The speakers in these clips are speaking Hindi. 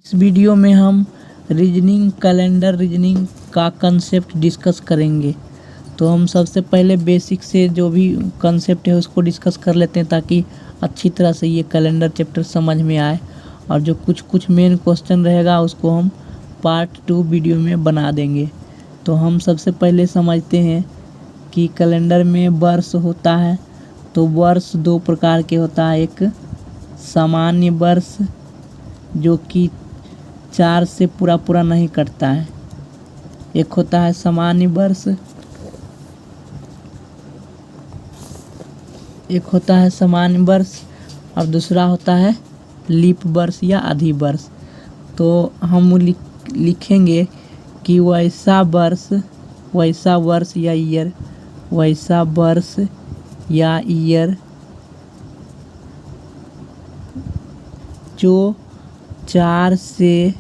इस वीडियो में हम रीजनिंग कैलेंडर रीजनिंग का कंसेप्ट डिस्कस करेंगे। तो हम सबसे पहले बेसिक से जो भी कंसेप्ट है उसको डिस्कस कर लेते हैं ताकि अच्छी तरह से ये कैलेंडर चैप्टर समझ में आए, और जो कुछ मेन क्वेश्चन रहेगा उसको हम पार्ट 2 वीडियो में बना देंगे। तो हम सबसे पहले समझते हैं कि कैलेंडर में वर्ष होता है। तो वर्ष दो प्रकार के होता है, एक सामान्य वर्ष जो कि 4 से पूरा नहीं कटता है, एक होता है सामान्य वर्ष, एक होता है सामान्य वर्ष और दूसरा होता है लीप वर्ष या अधि वर्ष। तो हम लिखेंगे कि वैसा वर्ष या ईयर, वैसा वर्ष या ईयर जो 4 से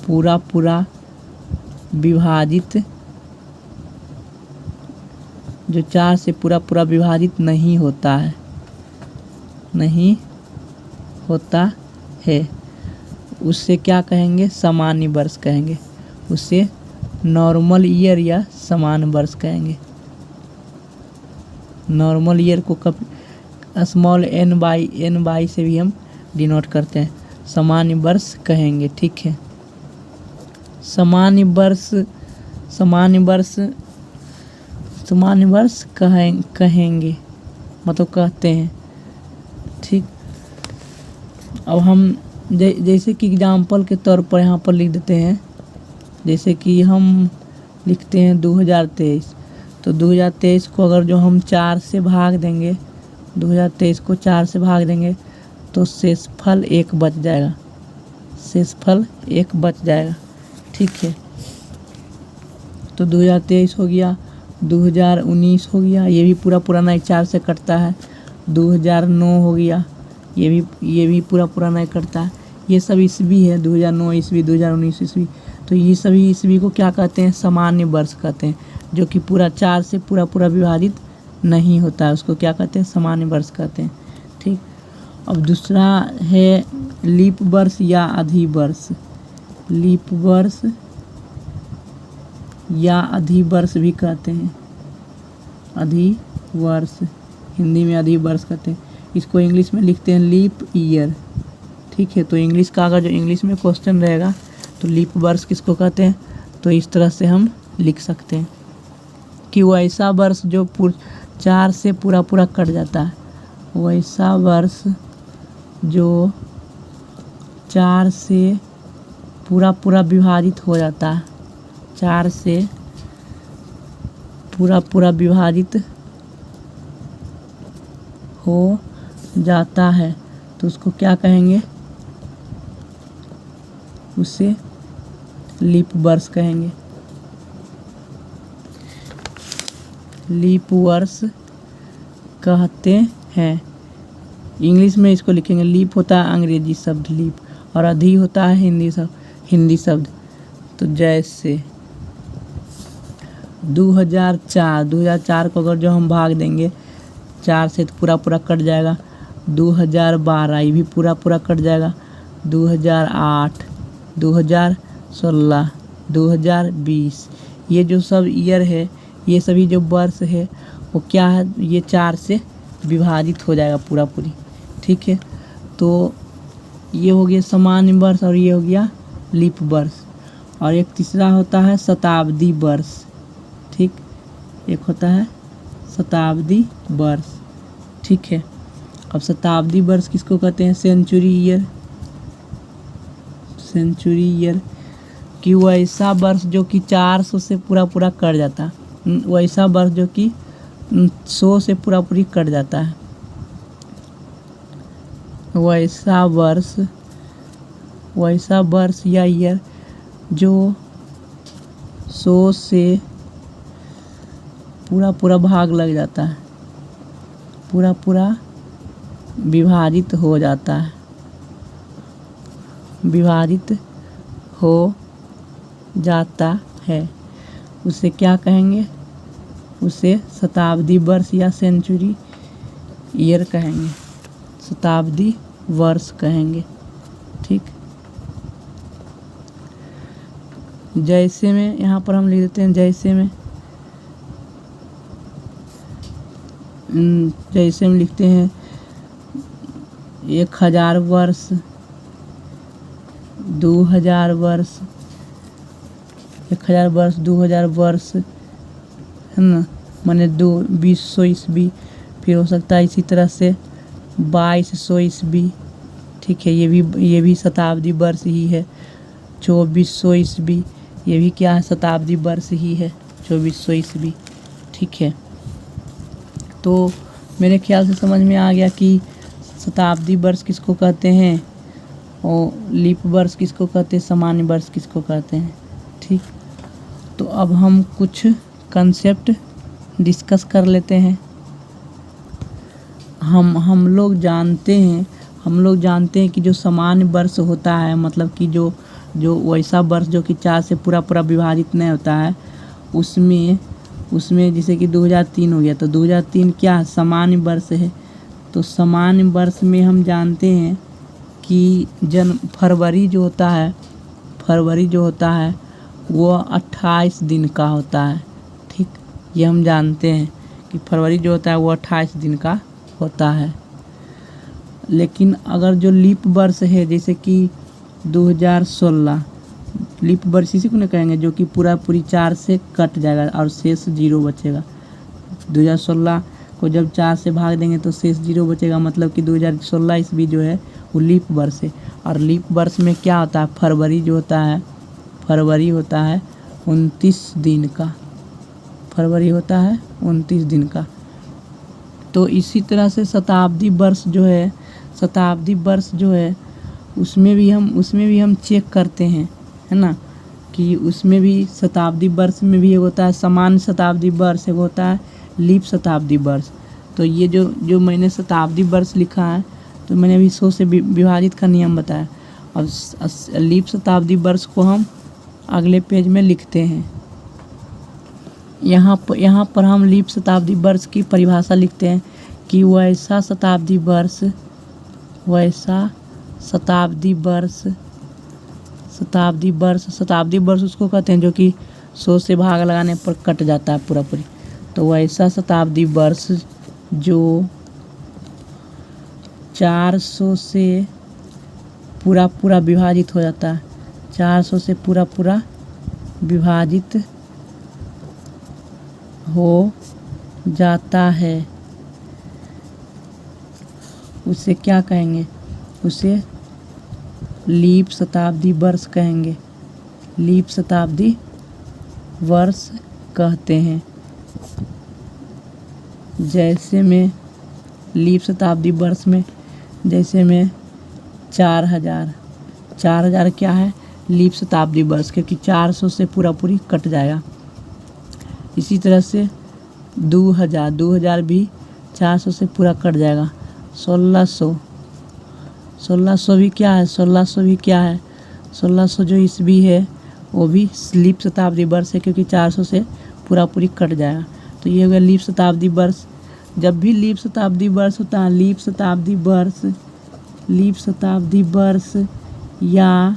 पूरा विभाजित, जो 4 से पूरा विभाजित नहीं होता है, उससे क्या कहेंगे? सामान्य वर्ष कहेंगे। उससे नॉर्मल ईयर या समान वर्ष कहेंगे। नॉर्मल ईयर को स्मॉल n बाई से भी हम डिनोट करते हैं, सामान्य वर्ष कहेंगे। ठीक है, सामान्य वर्ष कहेंगे मतलब कहते हैं। ठीक, अब हम जैसे कि एग्जाम्पल के तौर पर यहाँ पर लिख देते हैं, जैसे कि हम लिखते हैं 2023। तो 2023 को अगर जो हम 4 से भाग देंगे, 2023 को 4 से भाग देंगे तो शेषफल 1 बच जाएगा, शेषफल 1 बच जाएगा। ठीक है, तो 2023 हो गया, 2019 हो गया, ये भी पूरा नहीं 4 से कटता है। 2009 हो गया, ये भी पूरा नहीं कटता है। ये सब ईस्वी है, 2009 ईस्वी, 2019 ईस्वी। तो ये सभी ईस्वी को क्या कहते हैं? सामान्य वर्ष कहते हैं, जो कि पूरा 4 से पूरा विभाजित नहीं होता है, उसको क्या कहते हैं? सामान्य वर्ष कहते हैं। ठीक, अब दूसरा है लीप वर्ष या अधि वर्ष। लीप वर्ष या अधि वर्ष भी कहते हैं, अधि वर्ष, हिंदी में अधि वर्ष कहते हैं। इसको इंग्लिश में लिखते हैं लीप ईयर। ठीक है, तो इंग्लिश का अगर जो इंग्लिश में क्वेश्चन रहेगा तो लीप वर्ष किसको कहते हैं? तो इस तरह से हम लिख सकते हैं कि वैसा वर्ष जो 4 से पूरा कट जाता है, वैसा वर्ष जो 4 से पूरा विभाजित हो जाता है, 4 से पूरा विभाजित हो जाता है, तो उसको क्या कहेंगे? उसे लीप वर्ष कहेंगे। लीप वर्ष कहते हैं। इंग्लिश में इसको लिखेंगे, लीप होता है अंग्रेजी शब्द लीप, और अधि होता है हिंदी शब्द। तो जैसे 2004 को अगर जो हम भाग देंगे 4 से तो पूरा कट जाएगा। 2012 ये भी पूरा कट जाएगा। 2008, 2016, 2020, ये जो सब ईयर है, ये सभी जो वर्ष है वो क्या है? ये 4 से विभाजित हो जाएगा पूरी। ठीक है, तो ये हो गया सामान्य वर्ष और ये हो गया लीप वर्ष। और एक तीसरा होता है शताब्दी वर्ष। ठीक, एक होता है शताब्दी वर्ष। ठीक है, अब शताब्दी वर्ष किसको कहते हैं? सेंचुरी ईयर कि वैसा वर्ष जो कि 400 से पूरा कट जाता है, वैसा वर्ष जो कि 100 से पूरी कट जाता है, वैसा वर्ष या ईयर जो 100 से पूरा भाग लग जाता है, पूरा विभाजित हो जाता है, विभाजित हो जाता है, उसे क्या कहेंगे? उसे शताब्दी वर्ष या सेंचुरी ईयर कहेंगे, शताब्दी वर्ष कहेंगे। ठीक। जैसे में यहाँ पर हम लिख देते हैं जैसे में, जैसे में लिखते हैं 1000 वर्ष, 2000 वर्ष, 1000 वर्ष, 2000 वर्ष, है ना, माने 2200 ईस्वी। फिर हो सकता है इसी तरह से 2200 ईस्वी, ठीक है, ये भी शताब्दी वर्ष ही है। 2400 ईस्वी, ये भी क्या है, शताब्दी वर्ष ही है, 2400 ईस्वी, ठीक है। तो मेरे ख्याल से समझ में आ गया कि शताब्दी वर्ष किसको कहते हैं और लीप वर्ष किसको कहते हैं, सामान्य वर्ष किसको कहते हैं, ठीक। तो अब हम कुछ कंसेप्ट डिस्कस कर लेते हैं। हम लोग जानते हैं कि जो सामान्य वर्ष होता है, मतलब कि जो वैसा वर्ष जो कि 4 से पूरा विभाजित नहीं होता है, उसमें जैसे कि 2003 हो गया, तो 2003 क्या है, सामान्य वर्ष है। तो सामान्य वर्ष में हम जानते हैं कि फरवरी जो होता है वो 28 दिन का होता है, ठीक। ये हम जानते हैं कि फरवरी जो होता है वो 28 दिन का होता है। लेकिन अगर जो लीप वर्ष है, जैसे कि 2016, लीप वर्ष इसी को नहीं कहेंगे, जो कि पूरी 4 से कट जाएगा और शेष 0 बचेगा। 2016 को जब 4 से भाग देंगे तो शेष 0 बचेगा, मतलब कि 2016 ईस्वी जो है वो लीप वर्ष है। और लीप वर्ष में क्या होता है, फरवरी होता है 29 दिन का, फरवरी होता है 29 दिन का। तो इसी तरह से शताब्दी वर्ष जो है उसमें भी हम चेक करते हैं, है ना, कि उसमें भी शताब्दी वर्ष में भी एक होता है सामान्य शताब्दी वर्ष, एक होता है लीप शताब्दी वर्ष। तो ये जो मैंने शताब्दी वर्ष लिखा है, तो मैंने अभी 100 से विभाजित का नियम बताया। और लीप शताब्दी वर्ष को हम अगले पेज में लिखते हैं। यहाँ पर हम लीप शताब्दी वर्ष की परिभाषा लिखते हैं कि वैसा शताब्दी वर्ष उसको कहते हैं जो कि 100 से भाग लगाने पर कट जाता है पूरी। तो वैसा शताब्दी वर्ष जो 400 से पूरा विभाजित हो जाता है, 400 से पूरा विभाजित हो जाता है, उसे क्या कहेंगे, उसे लीप शताब्दी वर्ष कहेंगे, लीप शताब्दी वर्ष कहते हैं। जैसे में लीप शताब्दी वर्ष में, जैसे में 4000 क्या है, लीप शताब्दी वर्ष, क्योंकि 400 से पूरी कट जाएगा। इसी तरह से 2000 भी 400 से पूरा कट जाएगा। 1600 भी क्या है, 1600 जो ईस्वी है वो भी लीप शताब्दी वर्ष है, क्योंकि 400 से पूरी कट जाएगा। तो ये हो गया लीप शताब्दी वर्ष। जब भी लीप शताब्दी वर्ष होता है, लीप शताब्दी वर्ष या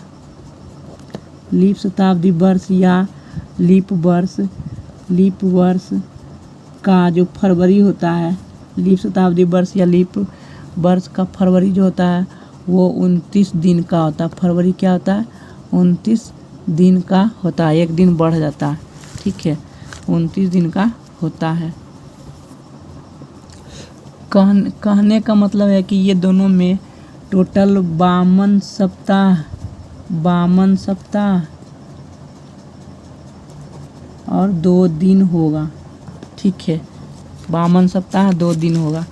लीप वर्ष का जो फरवरी होता है, लीप शताब्दी वर्ष या लीप वर्ष का फरवरी जो होता है वो 29 दिन का होता है। फरवरी क्या होता है, 29 दिन का होता है, एक दिन बढ़ जाता है, ठीक है, 29 दिन का होता है। कहने का मतलब है कि ये दोनों में टोटल 52 सप्ताह और 2 दिन होगा, ठीक है, 52 सप्ताह 2 दिन होगा।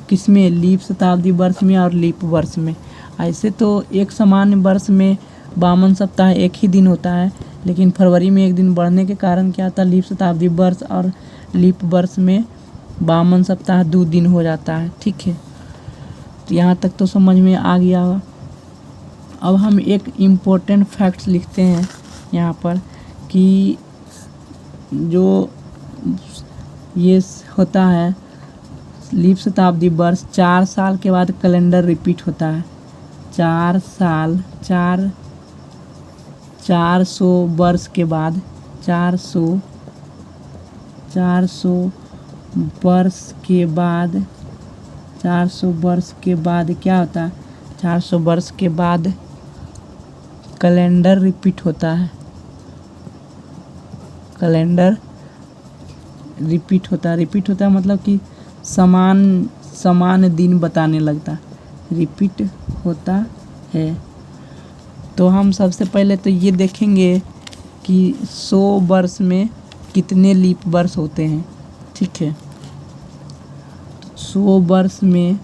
किसमें, लीप शताब्दी वर्ष में और लीप वर्ष में। ऐसे तो एक सामान्य वर्ष में 52 सप्ताह एक ही दिन होता है, लेकिन फरवरी में एक दिन बढ़ने के कारण क्या होता है, लीप शताब्दी वर्ष और लीप वर्ष में 52 सप्ताह 2 दिन हो जाता है, ठीक है। तो यहाँ तक तो समझ में आ गया होगा। अब हम एक इम्पोर्टेंट फैक्ट्स लिखते हैं यहाँ पर कि जो ये होता है लीप शताब्दी वर्ष, 4 साल के बाद कैलेंडर रिपीट होता है, 4 साल 400 वर्ष के बाद 400 वर्ष के बाद 400 वर्ष के बाद क्या होता है? 400 वर्ष के बाद कैलेंडर रिपीट होता है। कैलेंडर रिपीट होता है मतलब कि समान दिन बताने लगता है, रिपीट होता है। तो हम सबसे पहले तो ये देखेंगे कि 100 वर्ष में कितने लीप वर्ष होते हैं। ठीक है, 100 वर्ष में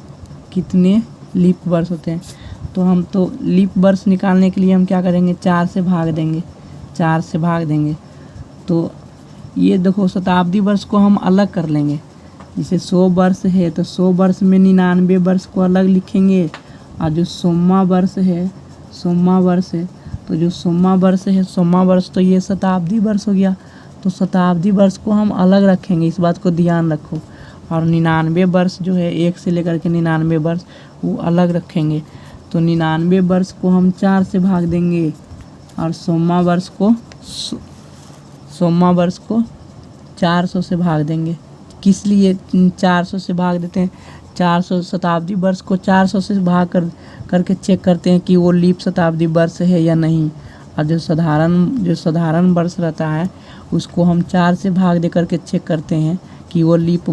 कितने लीप वर्ष होते हैं? तो हम तो लीप वर्ष निकालने के लिए हम क्या करेंगे? 4 से भाग देंगे। तो ये देखो, शताब्दी वर्ष को हम अलग कर लेंगे। जैसे 100 वर्ष है तो 100 वर्ष में 99 वर्ष को अलग लिखेंगे। और जो 100वां वर्ष है तो जो 100वां वर्ष तो ये शताब्दी वर्ष हो गया। तो शताब्दी वर्ष को हम अलग रखेंगे, इस बात को ध्यान रखो। और 99 वर्ष जो है 1 से लेकर के 99 वर्ष वो अलग रखेंगे। तो 99 वर्ष को हम 4 से भाग देंगे और 100वां वर्ष को 400 से भाग देंगे। किस लिए 400 से भाग देते हैं? 400 शताब्दी वर्ष को 400 से भाग करके चेक करते हैं कि वो लीप शताब्दी वर्ष है या नहीं। और जो साधारण वर्ष रहता है उसको हम 4 से भाग दे करके चेक करते हैं कि वो लीप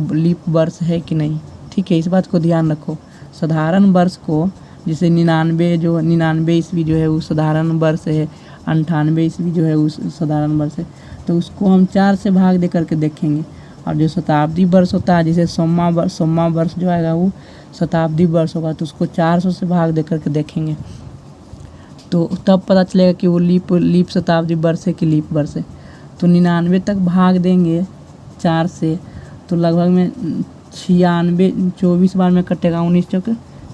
वर्ष है कि नहीं। ठीक है, इस बात को ध्यान रखो। साधारण वर्ष को जैसे 99 ईस्वी जो है वो साधारण वर्ष है, 98 ईस्वी जो है वो साधारण वर्ष है। तो उसको हम 4 से भाग दे करके देखेंगे। और जो शताब्दी वर्ष होता है, जैसे 100वां वर्ष जो आएगा वो शताब्दी वर्ष होगा, तो उसको 400 से भाग दे करके देखेंगे। तो तब पता चलेगा कि वो लीप शताब्दी वर्ष है कि लीप वर्ष है। तो 99 तक भाग देंगे 4 से, तो लगभग में 96, 24 बार में कटेगा 19 चौके।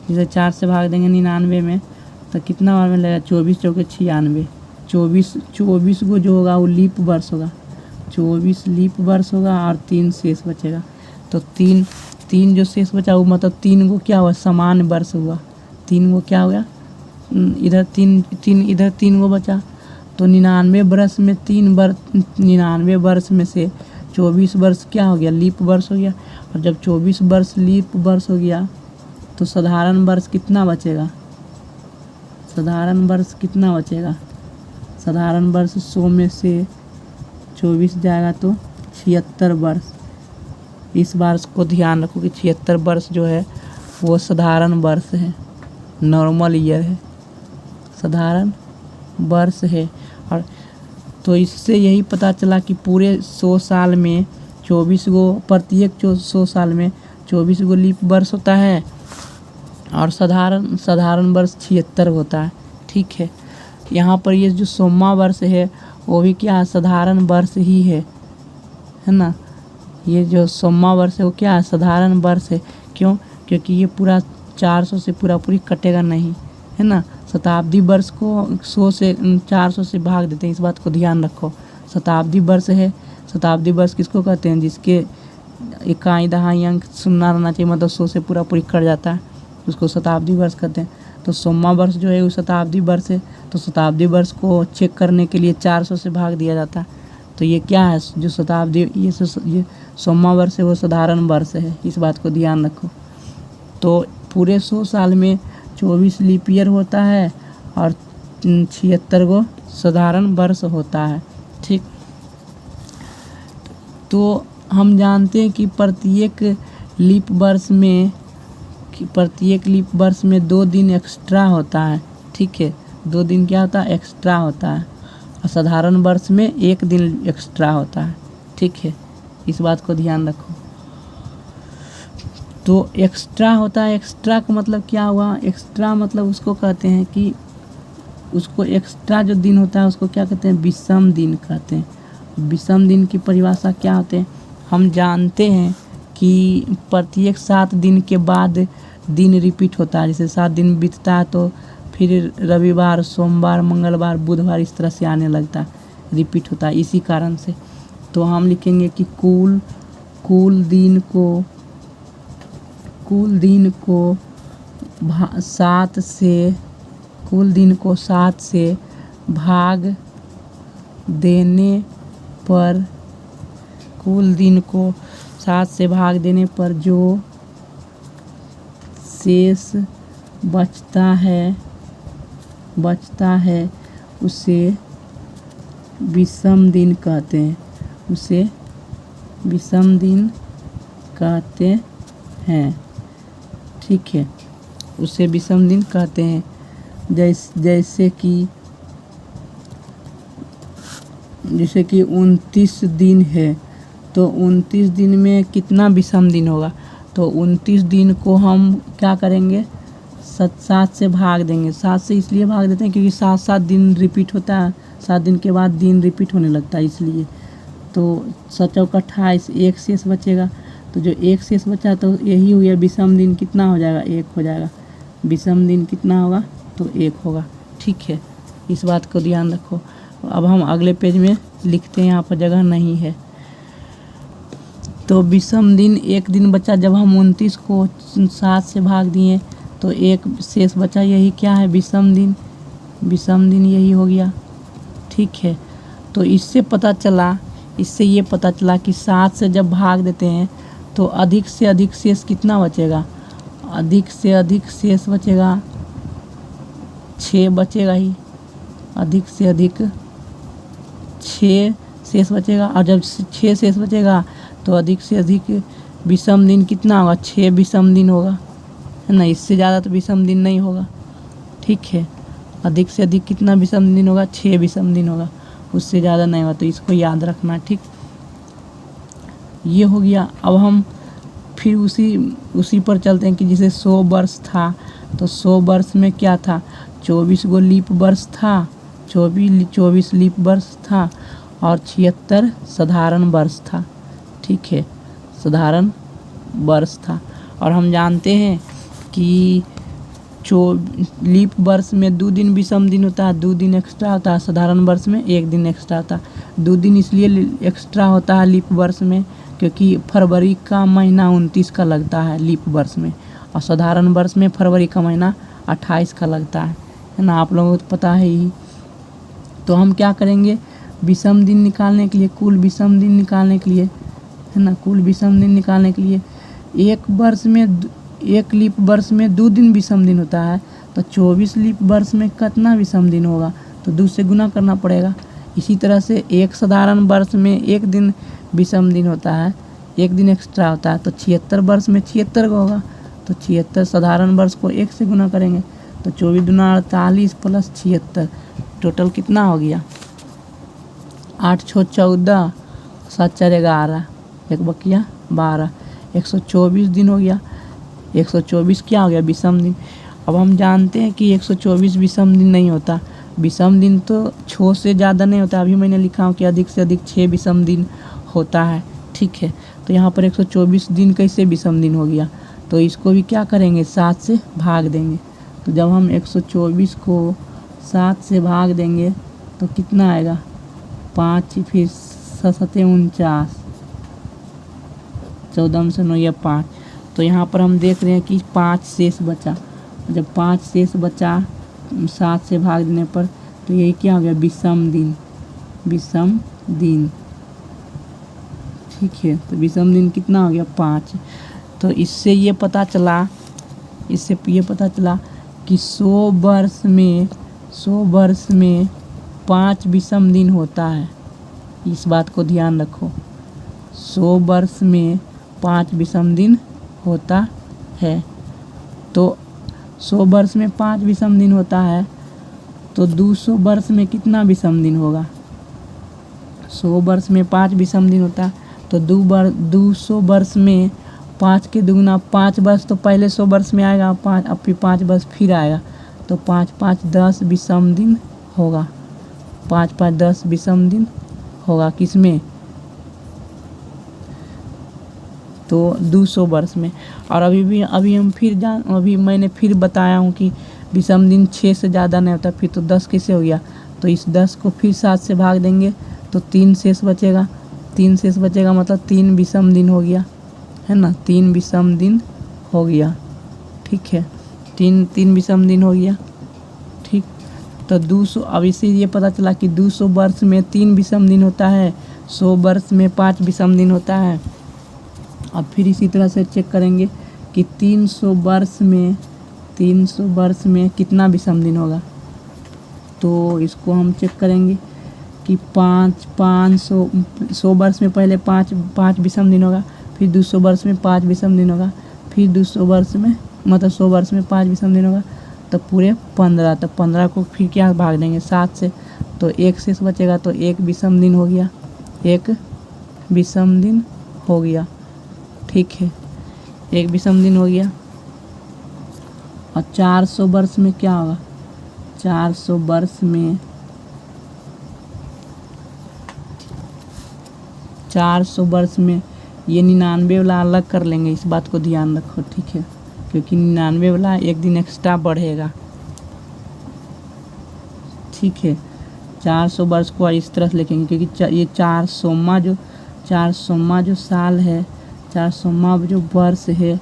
जैसे 4 से भाग देंगे 99 में तो कितना बार में लगेगा? 24 चौके 96। 24 को जो होगा वो लीप वर्ष होगा, 24 लीप वर्ष होगा और 3 शेष बचेगा। तो 3 जो शेष बचा वो मतलब 3 को क्या हुआ? समान वर्ष हुआ। 3 को क्या हुआ? इधर 3 को बचा। तो 99 वर्ष में 99 वर्ष में से 24 वर्ष क्या हो गया? लीप वर्ष हो गया। और जब 24 वर्ष लीप वर्ष हो गया तो साधारण वर्ष कितना बचेगा? साधारण वर्ष 100 में से 24 जाएगा तो 76 वर्ष। इस वर्ष को ध्यान रखो कि 76 वर्ष जो है वो साधारण वर्ष है, नॉर्मल ईयर है, साधारण वर्ष है। और तो इससे यही पता चला कि पूरे 100 साल में प्रत्येक 100 साल में 24 गो लीप वर्ष होता है और साधारण वर्ष 76 होता है। ठीक है, यहाँ पर ये जो 100वां वर्ष है वो भी क्या है? साधारण वर्ष ही है ना। ये जो 100वां वर्ष है वो क्या है? साधारण वर्ष है। क्यों? क्योंकि ये पूरा 400 से पूरी कटेगा नहीं, है ना। शताब्दी वर्ष को 100 से 400 से भाग देते हैं, इस बात को ध्यान रखो। शताब्दी वर्ष है, शताब्दी वर्ष किसको कहते हैं? जिसके इकाई दहाई अंक सुनना रहना चाहिए, मतलब 100 से पूरी कट जाता है, उसको शताब्दी वर्ष कहते हैं। तो 100वां वर्ष जो है वो शताब्दी वर्ष है। तो शताब्दी वर्ष को चेक करने के लिए 400 से भाग दिया जाता है। तो ये क्या है? जो ये 100वां वर्ष है वो साधारण वर्ष है, इस बात को ध्यान रखो। तो पूरे 100 साल में 24 लीप ईयर होता है और 76 गो साधारण वर्ष होता है। ठीक, तो हम जानते हैं कि प्रत्येक लीप वर्ष में 2 दिन एक्स्ट्रा होता है। ठीक है, 2 दिन क्या होता है? एक्स्ट्रा होता है। और साधारण वर्ष में 1 दिन एक्स्ट्रा होता है। ठीक है, इस बात को ध्यान रखो। तो एक्स्ट्रा होता है, एक्स्ट्रा का मतलब क्या हुआ? एक्स्ट्रा मतलब उसको कहते हैं कि उसको एक्स्ट्रा जो दिन होता है उसको क्या कहते हैं? विषम दिन कहते हैं। विषम दिन की परिभाषा क्या होते हैं? हम जानते हैं कि प्रत्येक 7 दिन के बाद दिन रिपीट होता है। जैसे 7 दिन बीतता है तो फिर रविवार, सोमवार, मंगलवार, बुधवार इस तरह से आने लगता है, रिपीट होता है। इसी कारण से तो हम लिखेंगे कि कुल दिन को 7 से कुल दिन को 7 से भाग देने पर, कुल दिन को 7 से भाग देने पर जो शेष बचता है उसे विषम दिन कहते हैं, उसे विषम दिन कहते हैं। ठीक है, उसे विषम दिन कहते हैं। जैसे कि 29 दिन है तो 29 दिन में कितना विषम दिन होगा? तो 29 दिन को हम क्या करेंगे? 7 से भाग देंगे। 7 से इसलिए भाग देते हैं क्योंकि 7 दिन रिपीट होता है, 7 दिन के बाद दिन रिपीट होने लगता है इसलिए। तो 7 चौक 28, एक शेष बचेगा। तो जो एक शेष बचा तो यही हो गया विषम दिन। कितना हो जाएगा? 1 हो जाएगा। विषम दिन कितना होगा? तो 1 होगा। ठीक है, इस बात को ध्यान रखो। अब हम अगले पेज में लिखते हैं, यहाँ पर जगह नहीं है। तो विषम दिन, एक दिन बचा। जब हम 29 को 7 से भाग दिए तो एक शेष बचा, यही क्या है? विषम दिन। विषम दिन यही हो गया। ठीक है, तो इससे ये पता चला कि 7 से जब भाग देते हैं तो अधिक से अधिक शेष कितना बचेगा? अधिक से अधिक शेष बचेगा 6 बचेगा ही। अधिक से अधिक 6 शेष बचेगा। और जब 6 शेष बचेगा तो अधिक से अधिक विषम दिन कितना होगा? 6 विषम दिन होगा, है ना। इससे ज़्यादा तो विषम दिन नहीं होगा। ठीक है, अधिक से अधिक कितना विषम दिन होगा? 6 विषम दिन होगा, उससे ज़्यादा नहीं होगा। तो इसको याद रखना। ठीक, ये हो गया। अब हम फिर उसी पर चलते हैं कि जैसे 100 वर्ष था तो 100 वर्ष में क्या था? 24 गो लीप वर्ष था, 24 लीप वर्ष था और 76 साधारण वर्ष था। ठीक है, साधारण वर्ष था। और हम जानते हैं कि लीप वर्ष में 2 दिन विषम दिन होता है, 2 दिन एक्स्ट्रा होता है। साधारण वर्ष में 1 दिन एक्स्ट्रा होता है। 2 दिन इसलिए एक्स्ट्रा होता है लीप वर्ष में क्योंकि फरवरी का महीना 29 का लगता है लीप वर्ष में, और साधारण वर्ष में फरवरी का महीना 28 का लगता है ना। आप लोगों को पता है ही। तो हम क्या करेंगे? विषम दिन निकालने के लिए, कुल विषम दिन निकालने के लिए, है ना, कुल विषम दिन निकालने के लिए एक लीप वर्ष में 2 दिन विषम दिन होता है। तो 24 लीप वर्ष में कितना विषम दिन होगा? तो 2 से गुना करना पड़ेगा। इसी तरह से एक साधारण वर्ष में 1 दिन विषम दिन होता है, 1 दिन एक्स्ट्रा होता है। तो 76 वर्ष में 76 का होगा। तो 76 साधारण वर्ष को 1 से गुना करेंगे तो 24 दूना 48 प्लस 76 टोटल कितना हो गया? 8 6 14, 7 4 11, 1 बकिया 12, 124 दिन हो गया। 124 क्या हो गया? विषम दिन। अब हम जानते हैं कि 124 विषम दिन नहीं होता। विषम दिन तो 6 से ज़्यादा नहीं होता। अभी मैंने लिखा हूँ कि अधिक से अधिक 6 विषम दिन होता है। ठीक है, तो यहाँ पर 124 दिन कैसे विषम दिन हो गया? तो इसको भी क्या करेंगे? 7 से भाग देंगे। तो जब हम 124 को 7 से भाग देंगे तो कितना आएगा? 5, फिर 7 7 49, 14 से 9 या 5। तो यहाँ पर हम देख रहे हैं कि 5 शेष बचा। जब 5 शेष बचा 7 से भाग देने पर तो यही क्या हो गया? विषम दिन। विषम दिन। ठीक है, तो विषम दिन कितना हो गया? 5। तो इससे ये पता चला कि 100 वर्ष में 5 विषम दिन होता है। इस बात को ध्यान रखो। 100 वर्ष में 5 विषम दिन होता है। तो 100 वर्ष में 5 विषम दिन होता है तो 200 वर्ष में कितना विषम दिन होगा? 100 वर्ष में 5 विषम दिन होता है तो 200 वर्ष में 5 के दुगुना 5 वर्ष तो पहले 100 वर्ष में आएगा, 5 अब फिर 5 वर्ष फिर आएगा तो 5 5 10 विषम दिन होगा। 5 5 10 विषम दिन होगा किसमें? तो 200 वर्ष में। और अभी मैंने फिर बताया हूँ कि विषम दिन 6 से ज़्यादा नहीं होता। फिर तो 10 कैसे हो गया? तो इस 10 को फिर 7 से भाग देंगे तो 3 शेष बचेगा। 3 शेष बचेगा मतलब 3 विषम दिन हो गया, है ना। 3 विषम दिन हो गया। ठीक है, 3 विषम दिन हो गया। ठीक, तो 200, अब इससे ये पता चला कि 200 वर्ष में 3 विषम दिन होता है, 100 वर्ष में 5 विषम दिन होता है। अब फिर इसी तरह से चेक करेंगे कि 300 वर्ष में कितना विषम दिन होगा। तो इसको हम चेक करेंगे कि 100 वर्ष में पहले 5 विषम दिन होगा, फिर 200 वर्ष में 5 विषम दिन होगा, फिर 200 वर्ष में मतलब 100 वर्ष में 5 विषम दिन होगा, तो पूरे 15। तो 15 को फिर क्या भाग देंगे 7 से, तो 1 शेष बचेगा, तो 1 विषम दिन हो गया, 1 विषम दिन हो गया। ठीक है, 1 विषम दिन हो गया। और 400 वर्ष में क्या होगा, 400 वर्ष में 400 वर्ष में ये 99 वाला अलग कर लेंगे, इस बात को ध्यान रखो। ठीक है, क्योंकि 99 वाला एक दिन एक्स्ट्रा बढ़ेगा। ठीक है, 400 वर्ष को इस तरह से लिखेंगे, क्योंकि ये 400वां जो साल है, 400वां जो वर्ष है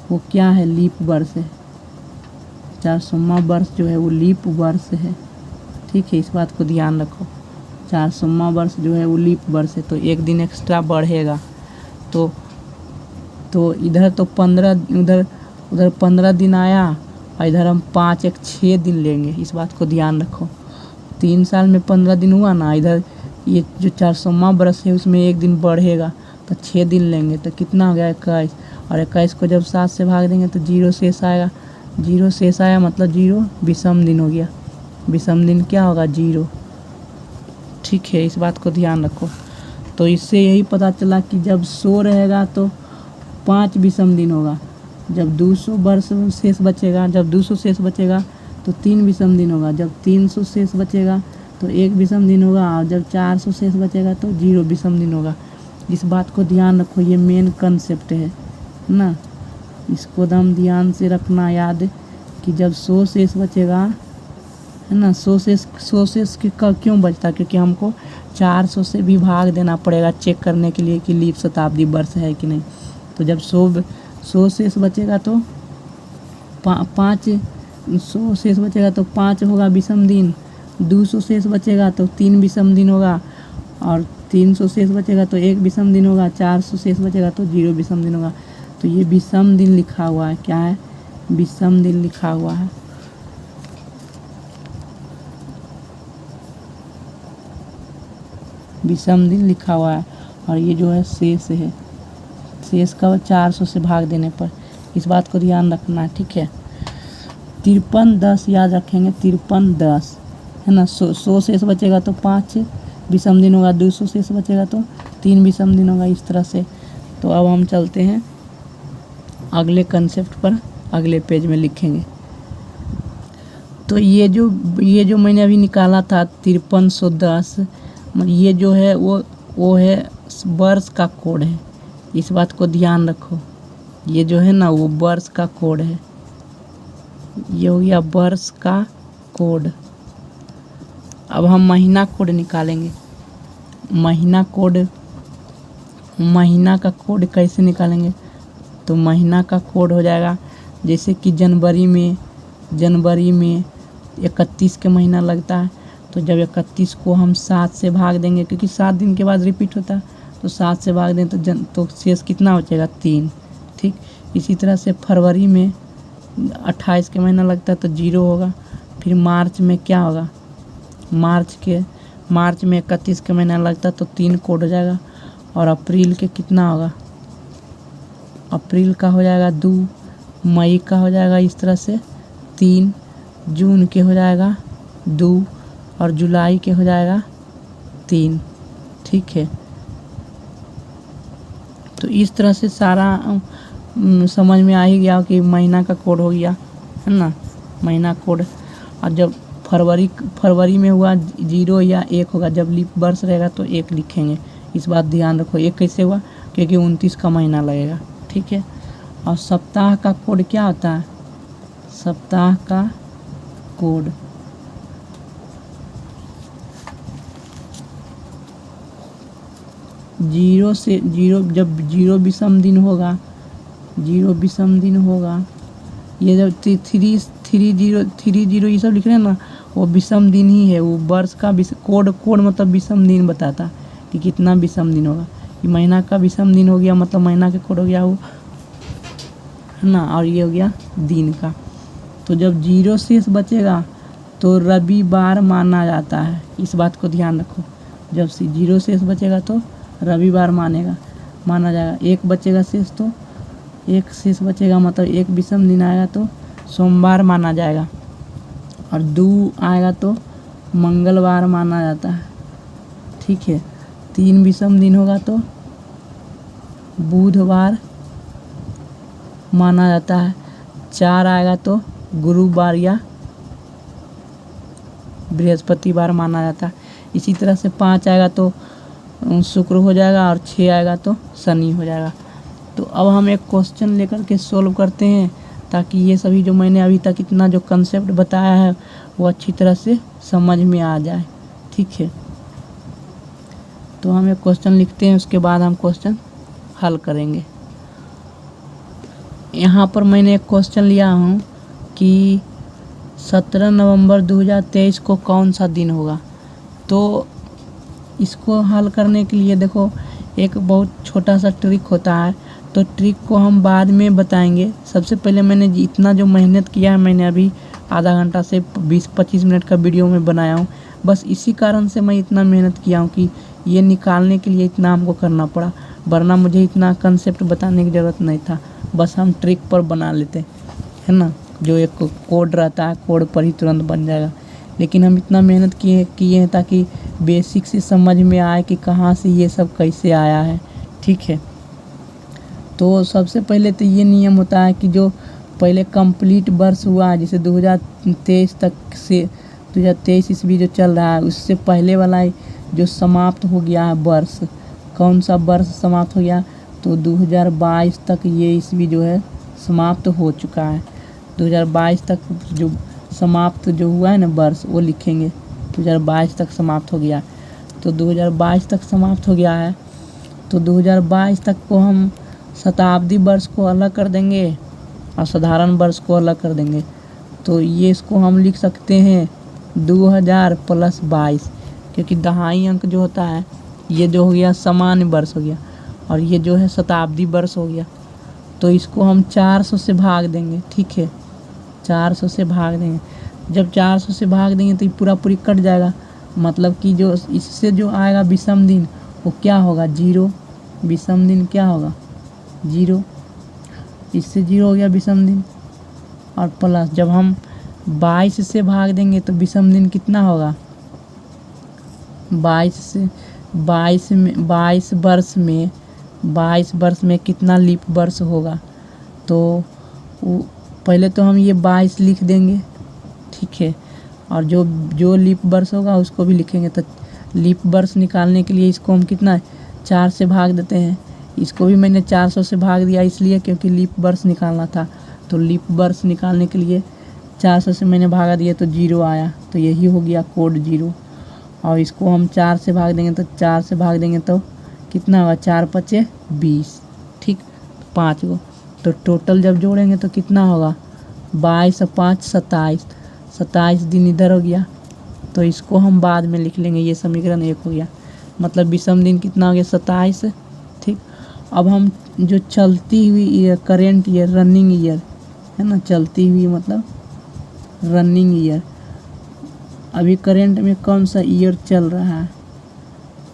वो क्या है, लीप वर्ष है। 400वां वर्ष जो है वो लीप वर्ष है। ठीक है, इस बात को ध्यान रखो। 400वां वर्ष जो है वो लीप वर्ष है, तो एक दिन एक्स्ट्रा बढ़ेगा। तो इधर तो 15, उधर 15 दिन आया, और इधर हम 5 एक 6 दिन लेंगे, इस बात को ध्यान रखो। 3 साल में 15 दिन हुआ ना, इधर ये जो 400वां वर्ष है उसमें एक दिन बढ़ेगा, तो 6 दिन लेंगे, तो कितना हो गया 21। और 21 को जब 7 से भाग देंगे तो 0 शेष आएगा, 0 शेष आया मतलब 0 विषम दिन हो गया। विषम दिन क्या होगा, 0। ठीक है, इस बात को ध्यान रखो। तो इससे यही पता चला कि जब 100 रहेगा तो 5 विषम दिन होगा, जब 200 वर्ष शेष बचेगा, जब 200 शेष बचेगा तो 3 विषम दिन होगा, जब 300 शेष बचेगा तो 1 विषम दिन होगा, और जब 400 शेष बचेगा तो 0 विषम दिन होगा। इस बात को ध्यान रखो, ये मेन कंसेप्ट है ना, इसको एकदम ध्यान से रखना याद कि जब 100 शेष बचेगा, है ना, 100 शेष क्यों बचता, क्योंकि हमको 400 से भी भाग देना पड़ेगा चेक करने के लिए कि लीप शताब्दी वर्ष है कि नहीं। तो जब 100 शेष बचेगा तो 100 शेष बचेगा तो 5 होगा विषम दिन, 200 शेष बचेगा तो 3 विषम दिन होगा, और 300 शेष बचेगा तो 1 विषम दिन होगा, 400 शेष बचेगा तो 0 विषम दिन होगा। तो ये विषम दिन लिखा हुआ है, क्या है, विषम दिन लिखा हुआ है। विषम दिन लिखा हुआ है, और ये जो है शेष है, शेष का 400 से भाग देने पर, इस बात को ध्यान रखना है। ठीक है, 53-10 याद रखेंगे, 53-10 है ना। 100 शेष बचेगा तो 5 विषम दिन होगा, 200 शेष बचेगा तो 3 विषम दिन होगा, इस तरह से। तो अब हम चलते हैं अगले कंसेप्ट पर, अगले पेज में लिखेंगे। तो ये जो मैंने अभी निकाला था 5310, ये जो है वो है वर्ष का कोड है, इस बात को ध्यान रखो। ये जो है ना वो वर्ष का कोड है, ये हो गया वर्ष का कोड। अब हम महीना कोड निकालेंगे। महीना का कोड कैसे निकालेंगे, तो महीना का कोड हो जाएगा जैसे कि जनवरी में 31 के महीना लगता है, तो जब 31 को हम 7 से भाग देंगे, क्योंकि 7 दिन के बाद रिपीट होता है, तो 7 से भाग दें तो शेष कितना बचेगा, 3। ठीक, इसी तरह से फरवरी में 28 के महीना लगता है तो 0 होगा। फिर मार्च में क्या होगा, मार्च में 31 के महीना लगता है तो 3 कोड हो जाएगा। और अप्रैल के कितना होगा, अप्रैल का हो जाएगा 2, मई का हो जाएगा इस तरह से 3, जून के हो जाएगा 2, और जुलाई के हो जाएगा 3। ठीक है, तो इस तरह से सारा समझ में आ ही गया कि महीना का कोड हो गया, है ना, महीना कोड। और जब फरवरी में हुआ 0 या 1 होगा, जब लीप वर्ष रहेगा तो 1 लिखेंगे, इस बात ध्यान रखो। 1 कैसे हुआ, क्योंकि 29 का महीना लगेगा। ठीक है, और सप्ताह का कोड क्या होता है, सप्ताह का कोड 0 से 0, जब 0 विषम दिन होगा, 0 विषम दिन होगा, ये जब 30 ये सब लिख रहे हैं ना, वो विषम दिन ही है, वो वर्ष का कोड मतलब विषम दिन बताता कि कितना विषम दिन होगा। ये महीना का विषम दिन हो गया, मतलब महीना के कोड हो गया वो, है ना। और ये हो गया दिन का। तो जब 0 शेष बचेगा तो रविवार माना जाता है, इस बात को ध्यान रखो। जब 0 शेष बचेगा तो रविवार माना जाएगा। 1 बचेगा शेष तो 1 शेष बचेगा, मतलब 1 विषम दिन आएगा तो सोमवार माना जाएगा। और 2 आएगा तो मंगलवार माना जाता है, ठीक है। 3 विषम दिन होगा तो बुधवार माना जाता है। 4 आएगा तो गुरुवार या बृहस्पतिवार माना जाता है। इसी तरह से 5 आएगा तो शुक्र हो जाएगा, और 6 आएगा तो शनि हो जाएगा। तो अब हम एक क्वेश्चन लेकर के सोल्व करते हैं, ताकि ये सभी जो मैंने अभी तक इतना जो कंसेप्ट बताया है वो अच्छी तरह से समझ में आ जाए, ठीक है। तो हम एक क्वेश्चन लिखते हैं, उसके बाद हम क्वेश्चन हल करेंगे। यहाँ पर मैंने एक क्वेश्चन लिया हूँ कि 17 नवंबर 2023 को कौन सा दिन होगा। तो इसको हल करने के लिए देखो, एक बहुत छोटा सा ट्रिक होता है, तो ट्रिक को हम बाद में बताएंगे। सबसे पहले मैंने इतना जो मेहनत किया है, मैंने अभी आधा घंटा से 20-25 मिनट का वीडियो में बनाया हूँ। बस इसी कारण से मैं इतना मेहनत किया हूँ कि ये निकालने के लिए इतना हमको करना पड़ा, वरना मुझे इतना कंसेप्ट बताने की ज़रूरत नहीं था। बस हम ट्रिक पर बना लेते, है ना। जो एक कोड रहता है, कोड पर ही तुरंत बन जाएगा। लेकिन हम इतना मेहनत किए हैं ताकि बेसिक से समझ में आए कि कहाँ से ये सब कैसे आया है, ठीक है। तो सबसे पहले तो ये नियम होता है कि जो पहले कंप्लीट वर्ष हुआ, जैसे 2023 तक से 2023 ईस्वी जो चल रहा है, उससे पहले वाला जो समाप्त हो गया है वर्ष, कौन सा वर्ष समाप्त हो गया, तो 2022 तक ये ईस्वी जो है समाप्त हो चुका है। 2022 तक जो समाप्त जो हुआ है ना वर्ष, वो लिखेंगे 2022 तक समाप्त हो गया। तो 2022 तक समाप्त हो गया है, तो 2022 तक को हम शताब्दी वर्ष को अलग कर देंगे और साधारण वर्ष को अलग कर देंगे। तो ये इसको हम लिख सकते हैं 2000 + 22, क्योंकि दहाई अंक जो होता है ये जो हो गया सामान्य वर्ष हो गया, और ये जो है शताब्दी वर्ष हो गया। तो इसको हम 400 से भाग देंगे, ठीक है। 400 से भाग देंगे। जब 400 से भाग देंगे तो ये पूरा पूरी कट जाएगा, मतलब कि जो इससे जो आएगा विषम दिन वो क्या होगा, 0। विषम दिन क्या होगा, 0। इससे 0 हो गया विषम दिन। और प्लस जब हम 22 से भाग देंगे तो विषम दिन कितना होगा, 22 वर्ष में कितना लीप वर्ष होगा। तो पहले तो हम ये 22 लिख देंगे, ठीक है। और जो लीप वर्ष होगा उसको भी लिखेंगे। तो लीप वर्ष निकालने के लिए इसको हम कितना 4 से भाग देते हैं। इसको भी मैंने 400 से भाग दिया इसलिए क्योंकि लीप वर्ष निकालना था। तो लीप वर्ष निकालने के लिए 400 से मैंने भागा दिया तो 0 आया, तो यही हो गया कोड 0। और इसको हम 4 से भाग देंगे, तो 4 से भाग देंगे तो कितना होगा, 4 × 5 = 20, ठीक, 5 गो। तो टोटल जब जोड़ेंगे तो कितना होगा, 22 और 5 = 27, 27 दिन इधर हो गया। तो इसको हम बाद में लिख लेंगे, ये समीकरण 1 हो गया। मतलब विषम दिन कितना हो गया, 27, ठीक। अब हम जो चलती हुई year, current year, running year है ना, चलती हुई मतलब रनिंग ईयर, अभी करेंट में कौन सा ईयर चल रहा है,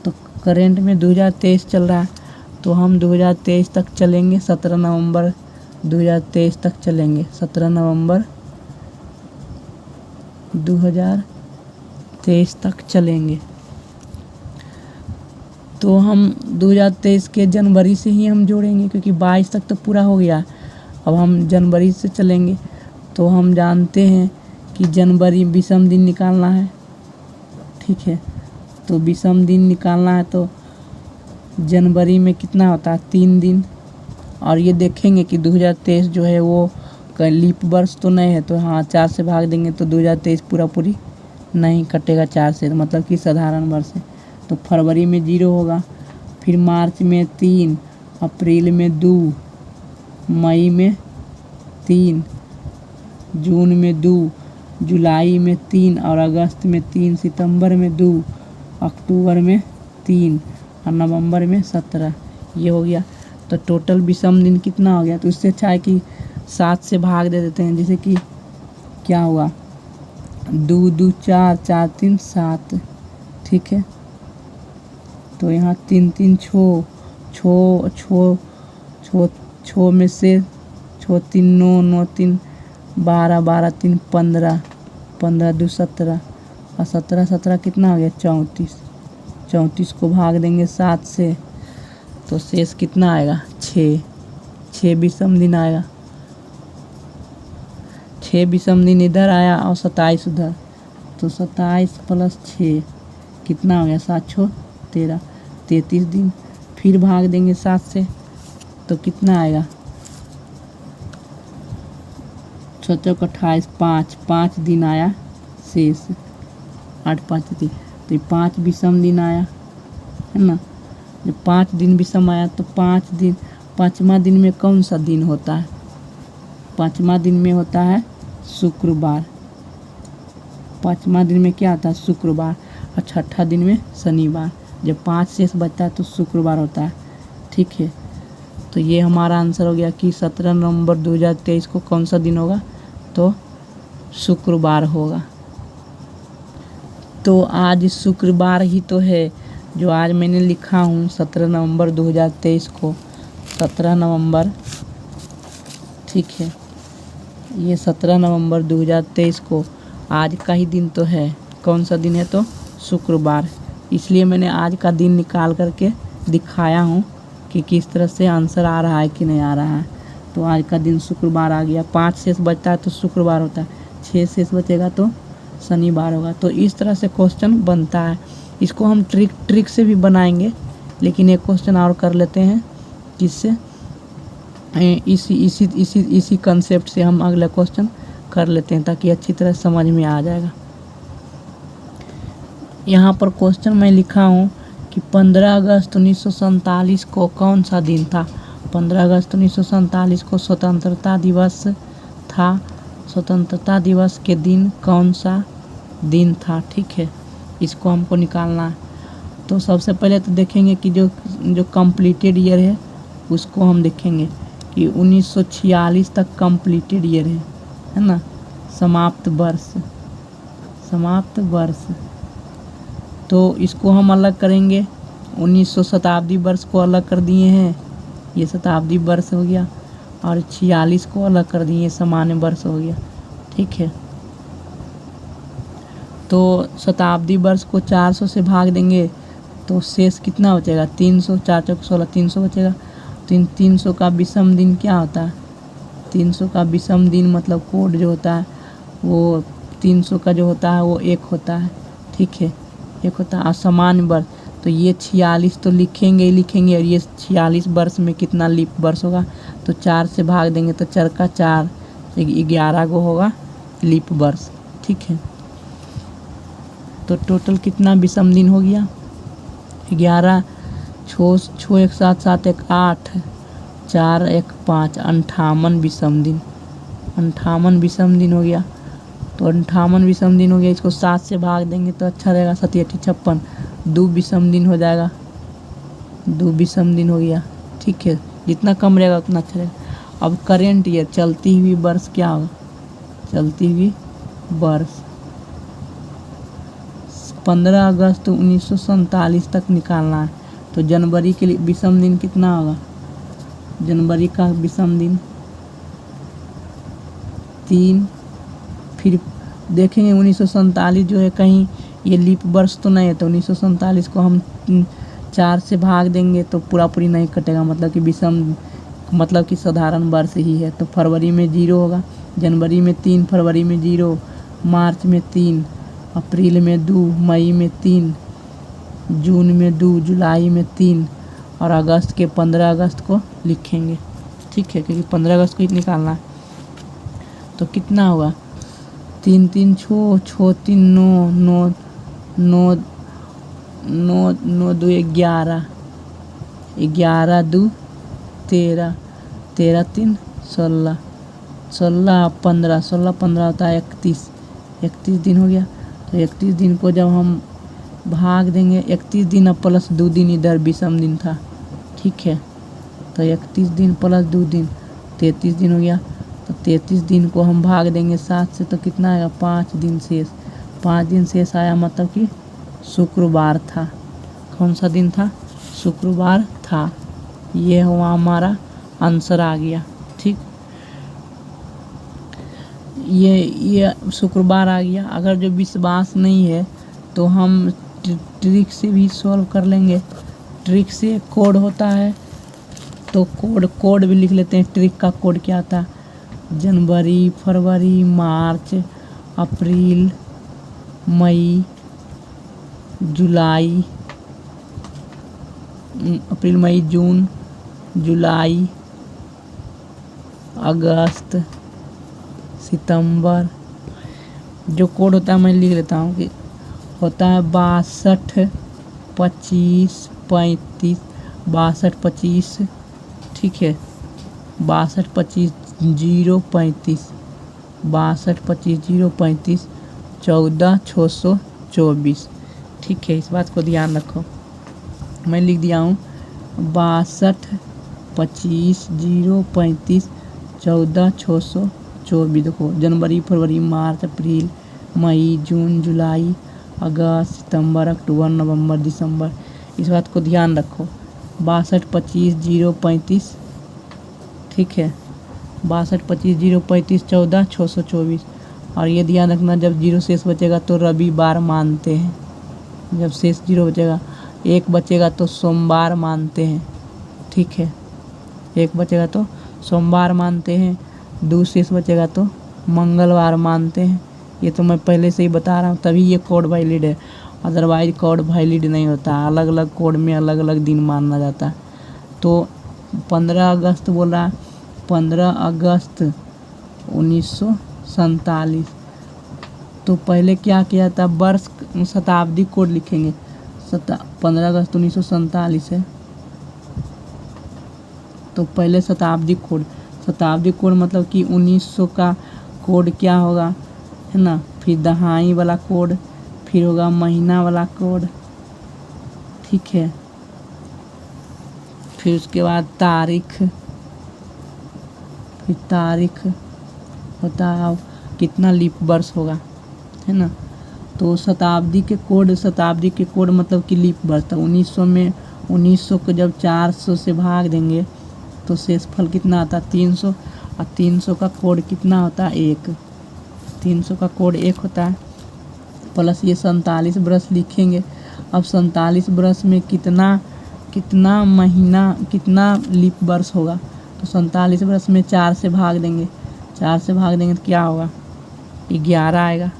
तो करेंट में 2023 चल रहा है। तो हम 2023 तक चलेंगे, 17 नवंबर 2023 तक चलेंगे, 17 नवंबर 2023 तक चलेंगे। तो हम 2023 के जनवरी से ही हम जोड़ेंगे, क्योंकि 22 तक तो पूरा हो गया। अब हम जनवरी से चलेंगे, तो हम जानते हैं कि जनवरी विषम दिन निकालना है, ठीक है। तो विषम दिन निकालना है तो जनवरी में कितना होता है, 3 दिन। और ये देखेंगे कि 2023 जो है वो लीप वर्ष तो नहीं है, तो हाँ 4 से भाग देंगे तो 2023 पूरी नहीं कटेगा 4 से, मतलब कि साधारण वर्ष है। तो फरवरी में 0 होगा, फिर मार्च में 3, अप्रैल में 2, मई में 3, जून में 2, जुलाई में 3 और अगस्त में 3, सितंबर में 2, अक्टूबर में 3 और नवंबर में 17। ये हो गया। तो टोटल विषम दिन कितना हो गया? तो उससे अच्छा है कि 7 से भाग दे देते हैं। जैसे कि क्या हुआ, 2 2 4, 4 3 7, ठीक है। तो यहाँ 3 3 छो छो छो छो छो में से छो 3 9 9 3 12 12 3 15 15 2 17 और 17 17 कितना हो गया? 34। 34 को भाग देंगे 7 से तो शेष कितना आएगा? 6। 6 विषम दिन आएगा। 6 विषम दिन इधर आया और 27 उधर। तो 27 + 6 कितना हो गया? 7 6 13, 33 दिन। फिर भाग देंगे 7 से तो कितना आएगा? 6 चौक 28, 5 दिन आया शेष। 8 5 3, तो 5 विषम दिन आया, है ना। जब 5 दिन विषम आया तो 5 दिन, 5वां दिन में कौन सा दिन होता है? 5वां दिन में होता है शुक्रवार। 5वां दिन में क्या होता है? शुक्रवार। और 6ठा दिन में शनिवार। जब 5 शेष बचता है तो शुक्रवार होता है, ठीक है। तो ये हमारा आंसर हो गया कि 17 नवंबर 2023 को कौन सा दिन होगा? तो शुक्रवार होगा। तो आज शुक्रवार ही तो है जो आज मैंने लिखा हूँ 17 नवंबर 2023 को। 17 नवंबर, ठीक है। ये 17 नवंबर 2023 को आज का ही दिन तो है। कौन सा दिन है? तो शुक्रवार। इसलिए मैंने आज का दिन निकाल करके दिखाया हूँ कि किस तरह से आंसर आ रहा है कि नहीं आ रहा है। तो आज का दिन शुक्रवार आ गया। 5 शेष बचता है तो शुक्रवार होता है, 6 शेष बचेगा तो शनिवार होगा। तो इस तरह से क्वेश्चन बनता है। इसको हम ट्रिक से भी बनाएंगे, लेकिन एक क्वेश्चन और कर लेते हैं जिससे इसी कंसेप्ट से हम अगला क्वेश्चन कर लेते हैं ताकि अच्छी तरह समझ में आ जाएगा। यहाँ पर क्वेश्चन मैं लिखा हूँ कि 15 अगस्त 1947 को कौन सा दिन था? 15 अगस्त 1947 को स्वतंत्रता दिवस था। स्वतंत्रता दिवस के दिन कौन सा दिन था? ठीक है, इसको हमको निकालना है। तो सबसे पहले तो देखेंगे कि जो कंप्लीटेड ईयर है उसको हम देखेंगे कि 1946 तक कंप्लीटेड ईयर है ना। समाप्त वर्ष। तो इसको हम अलग करेंगे। 1900 शताब्दी वर्ष को अलग कर दिए हैं, ये शताब्दी वर्ष हो गया। और 46 को अलग कर दिए, सामान्य वर्ष हो गया, ठीक है। तो शताब्दी वर्ष को 400 से भाग देंगे तो शेष कितना बचेगा? 300। 4 चौक 16, 300 बचेगा। 300 का विषम दिन क्या होता है? 300 का विषम दिन मतलब कोड जो होता है वो 300 का जो होता है वो 1 होता है, ठीक है, 1 होता है। और सामान्य वर्ष तो ये 46 तो लिखेंगे ही लिखेंगे। और ये 46 वर्ष में कितना लीप वर्ष होगा? तो 4 से भाग देंगे तो 4 का 4, 11 को होगा लीप वर्ष, ठीक है। तो टोटल कितना विषम दिन हो गया? 11, 6 1 7 7 1 8, 4 1 5, 58 विषम दिन। 58 विषम दिन हो गया। तो 58 विषम दिन हो गया। इसको 7 से भाग देंगे तो अच्छा रहेगा, 7 8 56, 2 विषम दिन हो जाएगा। 2 विषम दिन हो गया, ठीक है। जितना कम रहेगा उतना अच्छा रहेगा। अब करेंट ईयर, चलती हुई वर्ष क्या होगा? चलती हुई वर्ष 15 अगस्त 1947 तक निकालना है। तो जनवरी के लिए विषम दिन कितना होगा? जनवरी का विषम दिन 3। फिर देखेंगे 1947 जो है कहीं ये लीप वर्ष तो नहीं है। तो 1947 को हम 4 से भाग देंगे तो पूरी नहीं कटेगा, मतलब कि विषम मतलब कि साधारण वर्ष ही है। तो फरवरी में 0 होगा, जनवरी में 3, फरवरी में 0, मार्च में 3, अप्रैल में 2, मई में 3, जून में 2, जुलाई में 3 और अगस्त के 15 अगस्त को लिखेंगे, ठीक है, क्योंकि 15 अगस्त को ही निकालना है। तो कितना होगा? 3 3 छो 3 9 9 9 9 9 2 11, 11 2 13, 13 3 16, 16 15 16 15 होता है 31, 31 दिन हो गया। तो 31 दिन को जब हम भाग देंगे, 31 दिन अब प्लस 2 दिन इधर विषम दिन था, ठीक है। तो 31 दिन प्लस 2 दिन 33 दिन हो गया। तो 33 दिन को हम भाग देंगे 7 से, तो कितना आएगा 5 दिन शेष। 5 दिन शेष आया, मतलब कि शुक्रवार था। कौन सा दिन था? शुक्रवार था। ये हुआ हमारा आंसर आ गया, ठीक। ये शुक्रवार आ गया। अगर जो विश्वास नहीं है तो हम ट्रिक से भी सॉल्व कर लेंगे। ट्रिक से कोड होता है, तो कोड भी लिख लेते हैं। ट्रिक का कोड क्या था? जनवरी, फरवरी, मार्च, अप्रैल, मई, जुलाई, अप्रैल, मई, जून, जुलाई, अगस्त, सितंबर। जो कोड होता है मैं लिख लेता हूँ कि होता है 62, 25, 35, 62, 25, ठीक है। 62, 25, 0, 35, 62, 25, 0, 35, 14, 624, ठीक है। इस बात को ध्यान रखो। मैं लिख दिया हूँ 62, 25, 0, 35, 14, 624। देखो, जनवरी, फरवरी, मार्च, अप्रैल, मई, जून, जुलाई, अगस्त, सितंबर, अक्टूबर, नवंबर, दिसंबर। इस बात को ध्यान रखो। 62, 25, 0, 35, ठीक है। 62, 25, 0, 35, 14, 624। और ये ध्यान रखना, जब 0 शेष बचेगा तो रविवार मानते हैं। जब शेष 0 बचेगा, 1 बचेगा तो सोमवार मानते हैं, ठीक है। 1 बचेगा तो सोमवार मानते हैं। 2 शेष बचेगा तो मंगलवार मानते हैं। ये तो मैं पहले से ही बता रहा हूँ, तभी ये कोड वैलिड है। अदरवाइज कोड वैलिड नहीं होता। अलग अलग कोड में अलग अलग दिन माना जाता है। तो 15 अगस्त बोला, 15 अगस्त 1947। तो पहले क्या किया था? वर्ष शताब्दी कोड लिखेंगे। 15 अगस्त 1947 है, तो पहले शताब्दी कोड मतलब कि 1900 का कोड क्या होगा, है ना। फिर दहाई वाला कोड, फिर होगा महीना वाला कोड, ठीक है। फिर उसके बाद तारीख, फिर तारीख होता है कितना लीप वर्ष होगा, है ना। तो शताब्दी के कोड मतलब कि लीप वर्ष था। 1900 में 1900 को जब 400 से भाग देंगे तो शेषफल कितना आता है? 300। और 300 का कोड कितना होता है? 1। 300 का कोड 1 होता है। प्लस ये 47 वर्ष लिखेंगे। अब 47 वर्ष में कितना महीना, कितना लीप वर्ष होगा? तो 47 वर्ष में 4 से भाग देंगे। 4 से भाग देंगे तो क्या होगा? 11 आएगा।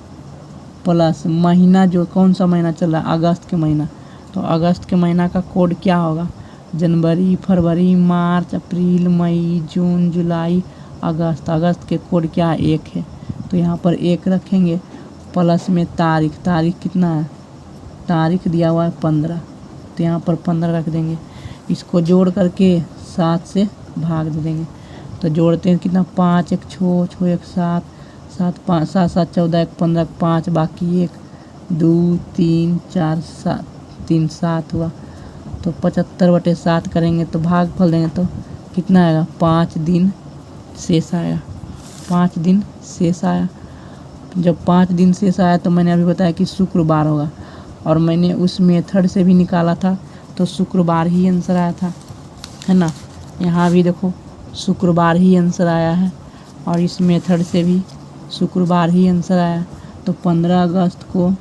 प्लस महीना, जो कौन सा महीना चल रहा है? अगस्त के महीना। तो अगस्त के महीना का कोड क्या होगा? जनवरी, फरवरी, मार्च, अप्रैल, मई, जून, जुलाई, अगस्त। अगस्त के कोड क्या है? 1 है। तो यहाँ पर 1 रखेंगे। प्लस में तारीख कितना है? तारीख दिया हुआ है 15, तो यहाँ पर 15 रख देंगे। इसको जोड़ करके 7 से भाग दे देंगे। तो जोड़ते हैं कितना? 5, 1 6, 6 1 7, 7 5 7 7 14, 1 15, 5 बाकी 1 2 3 4 7, 3 7 हुआ। तो 75/7 करेंगे तो भागफल देंगे तो कितना आएगा? 5 दिन शेष आएगा। 5 दिन शेष आया। जब 5 दिन शेष आया तो मैंने अभी बताया कि शुक्रवार होगा, और मैंने उस मेथड से भी निकाला था तो शुक्रवार ही आंसर आया था, है ना। यहाँ भी देखो शुक्रवार ही आंसर आया है, और इस मेथड से भी शुक्रवार ही आंसर आया। तो 15 अगस्त को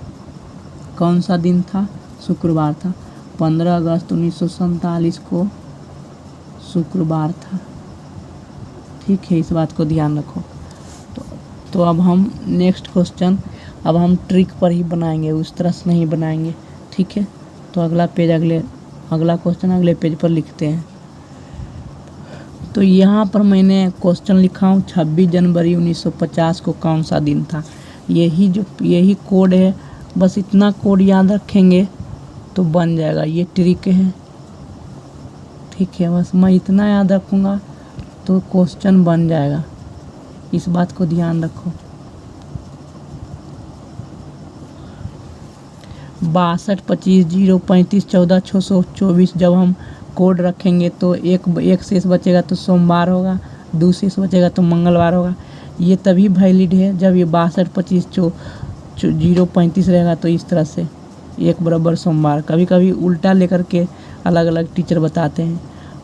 कौन सा दिन था? शुक्रवार था। 15 अगस्त 1947 को शुक्रवार था, ठीक है। इस बात को ध्यान रखो। तो अब हम नेक्स्ट क्वेश्चन, अब हम ट्रिक पर ही बनाएंगे, उस तरह से नहीं बनाएंगे, ठीक है। तो अगला क्वेश्चन अगले पेज पर लिखते हैं। तो यहाँ पर मैंने क्वेश्चन लिखा हूँ 26 जनवरी 1950 को कौन सा दिन था। यही कोड है, बस इतना कोड याद रखेंगे तो बन जाएगा। ये ट्रिक है, ठीक है। बस मैं इतना याद रखूँगा तो क्वेश्चन बन जाएगा। इस बात को ध्यान रखो। 62, 25, 0, 35, 14, 624 जब हम कोड रखेंगे तो एक शेष बचेगा तो सोमवार होगा, 2 शेष बचेगा तो मंगलवार होगा। ये तभी वैलिड है जब ये 62, 25, 0, 35 रहेगा। तो इस तरह से 1 बराबर सोमवार। कभी कभी उल्टा लेकर के अलग अलग टीचर बताते हैं।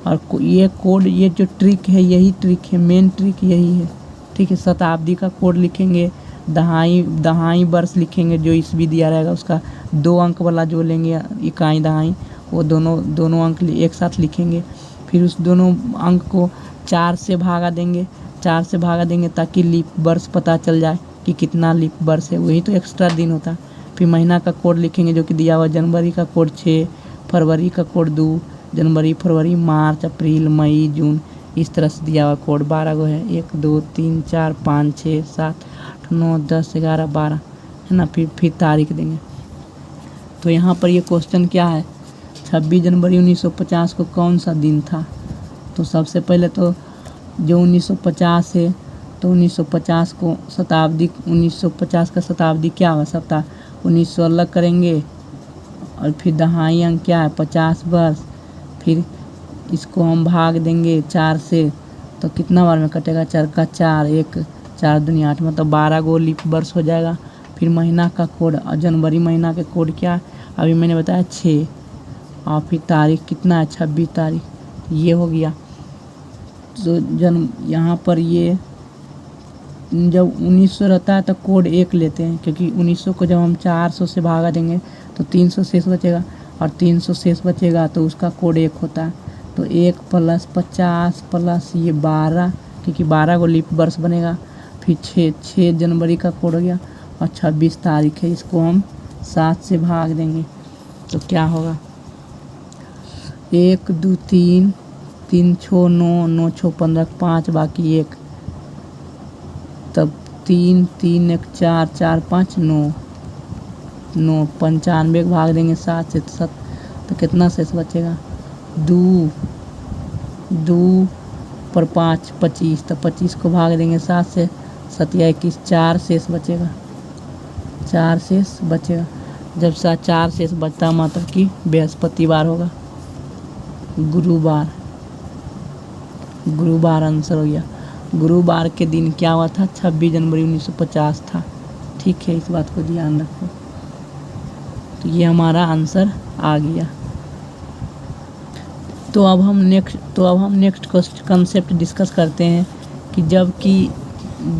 और ये कोड, ये जो ट्रिक है, यही ट्रिक है, मेन ट्रिक यही है। ठीक है, शताब्दी का कोड लिखेंगे, दहाई वर्ष लिखेंगे, जो ईस्वी दिया रहेगा उसका 2 अंक वाला जो लेंगे, इकाई दहाई, वो दोनों अंक एक साथ लिखेंगे। फिर उस दोनों अंक को 4 से भागा देंगे, ताकि लीप वर्ष पता चल जाए कि कितना लीप वर्ष है। वही तो एक्स्ट्रा दिन होता है। फिर महीना का कोड लिखेंगे जो कि दिया हुआ, जनवरी का कोड 6, फरवरी का कोड 2, जनवरी, फरवरी, मार्च, अप्रैल, मई, जून, इस तरह से दिया हुआ कोड 12 गो है। 1, 2, 3, 4, 5, 6, 7, 8, 9, 10, 11, 12 है ना। फिर तारीख देंगे। तो यहाँ पर ये क्वेश्चन क्या है, 26 जनवरी 1950 को कौन सा दिन था। तो सबसे पहले तो जो 1950 है, तो 1950 को शताब्दी, 1950 का शताब्दी क्या हुआ, सप्ताह 1900 अलग करेंगे। और फिर दहाई अंक क्या है, 50 वर्ष। फिर इसको हम भाग देंगे 4 से, तो कितना बार में कटेगा, 4 का 4, 1, 4 दूनी 8, मतलब 12 गो लीप वर्ष हो जाएगा। फिर महीना का कोड, और जनवरी महीना का कोड क्या, अभी मैंने बताया 6। और फिर तारीख कितना है, 26 तारीख, ये हो गया। तो यहाँ पर ये जब 1900 रहता है तो कोड 1 लेते हैं, क्योंकि 1900 को जब हम 400 से भागा देंगे तो 300 शेष बचेगा, और 300 शेष बचेगा तो उसका कोड 1 होता है। तो 1 + 50 + ये 12, क्योंकि 12 को लीप वर्ष बनेगा। फिर 6 जनवरी का कोड हो गया, और 26 तारीख है। इसको हम 7 से भाग देंगे तो क्या होगा, 1, 2, 3, 3 6 9, 9 6 15, 5 बाकी 1, तब 3, 3 1 4, 4 5 9, 9 95 भाग देंगे 7 से, 7 तो कितना शेष बचेगा, 2 पर 5 25, तो 25 को भाग देंगे 7 से, 7 या 21, 4 शेष बचेगा, 4 शेष बचेगा। जब 4 शेष बचता मतलब कि बृहस्पतिवार होगा, गुरुवार आंसर हो गया। गुरुवार के दिन क्या हुआ था, 26 जनवरी 1950 था। ठीक है, इस बात को ध्यान रखो। तो ये हमारा आंसर आ गया। तो अब हम नेक्स्ट कंसेप्ट डिस्कस करते हैं कि जब कि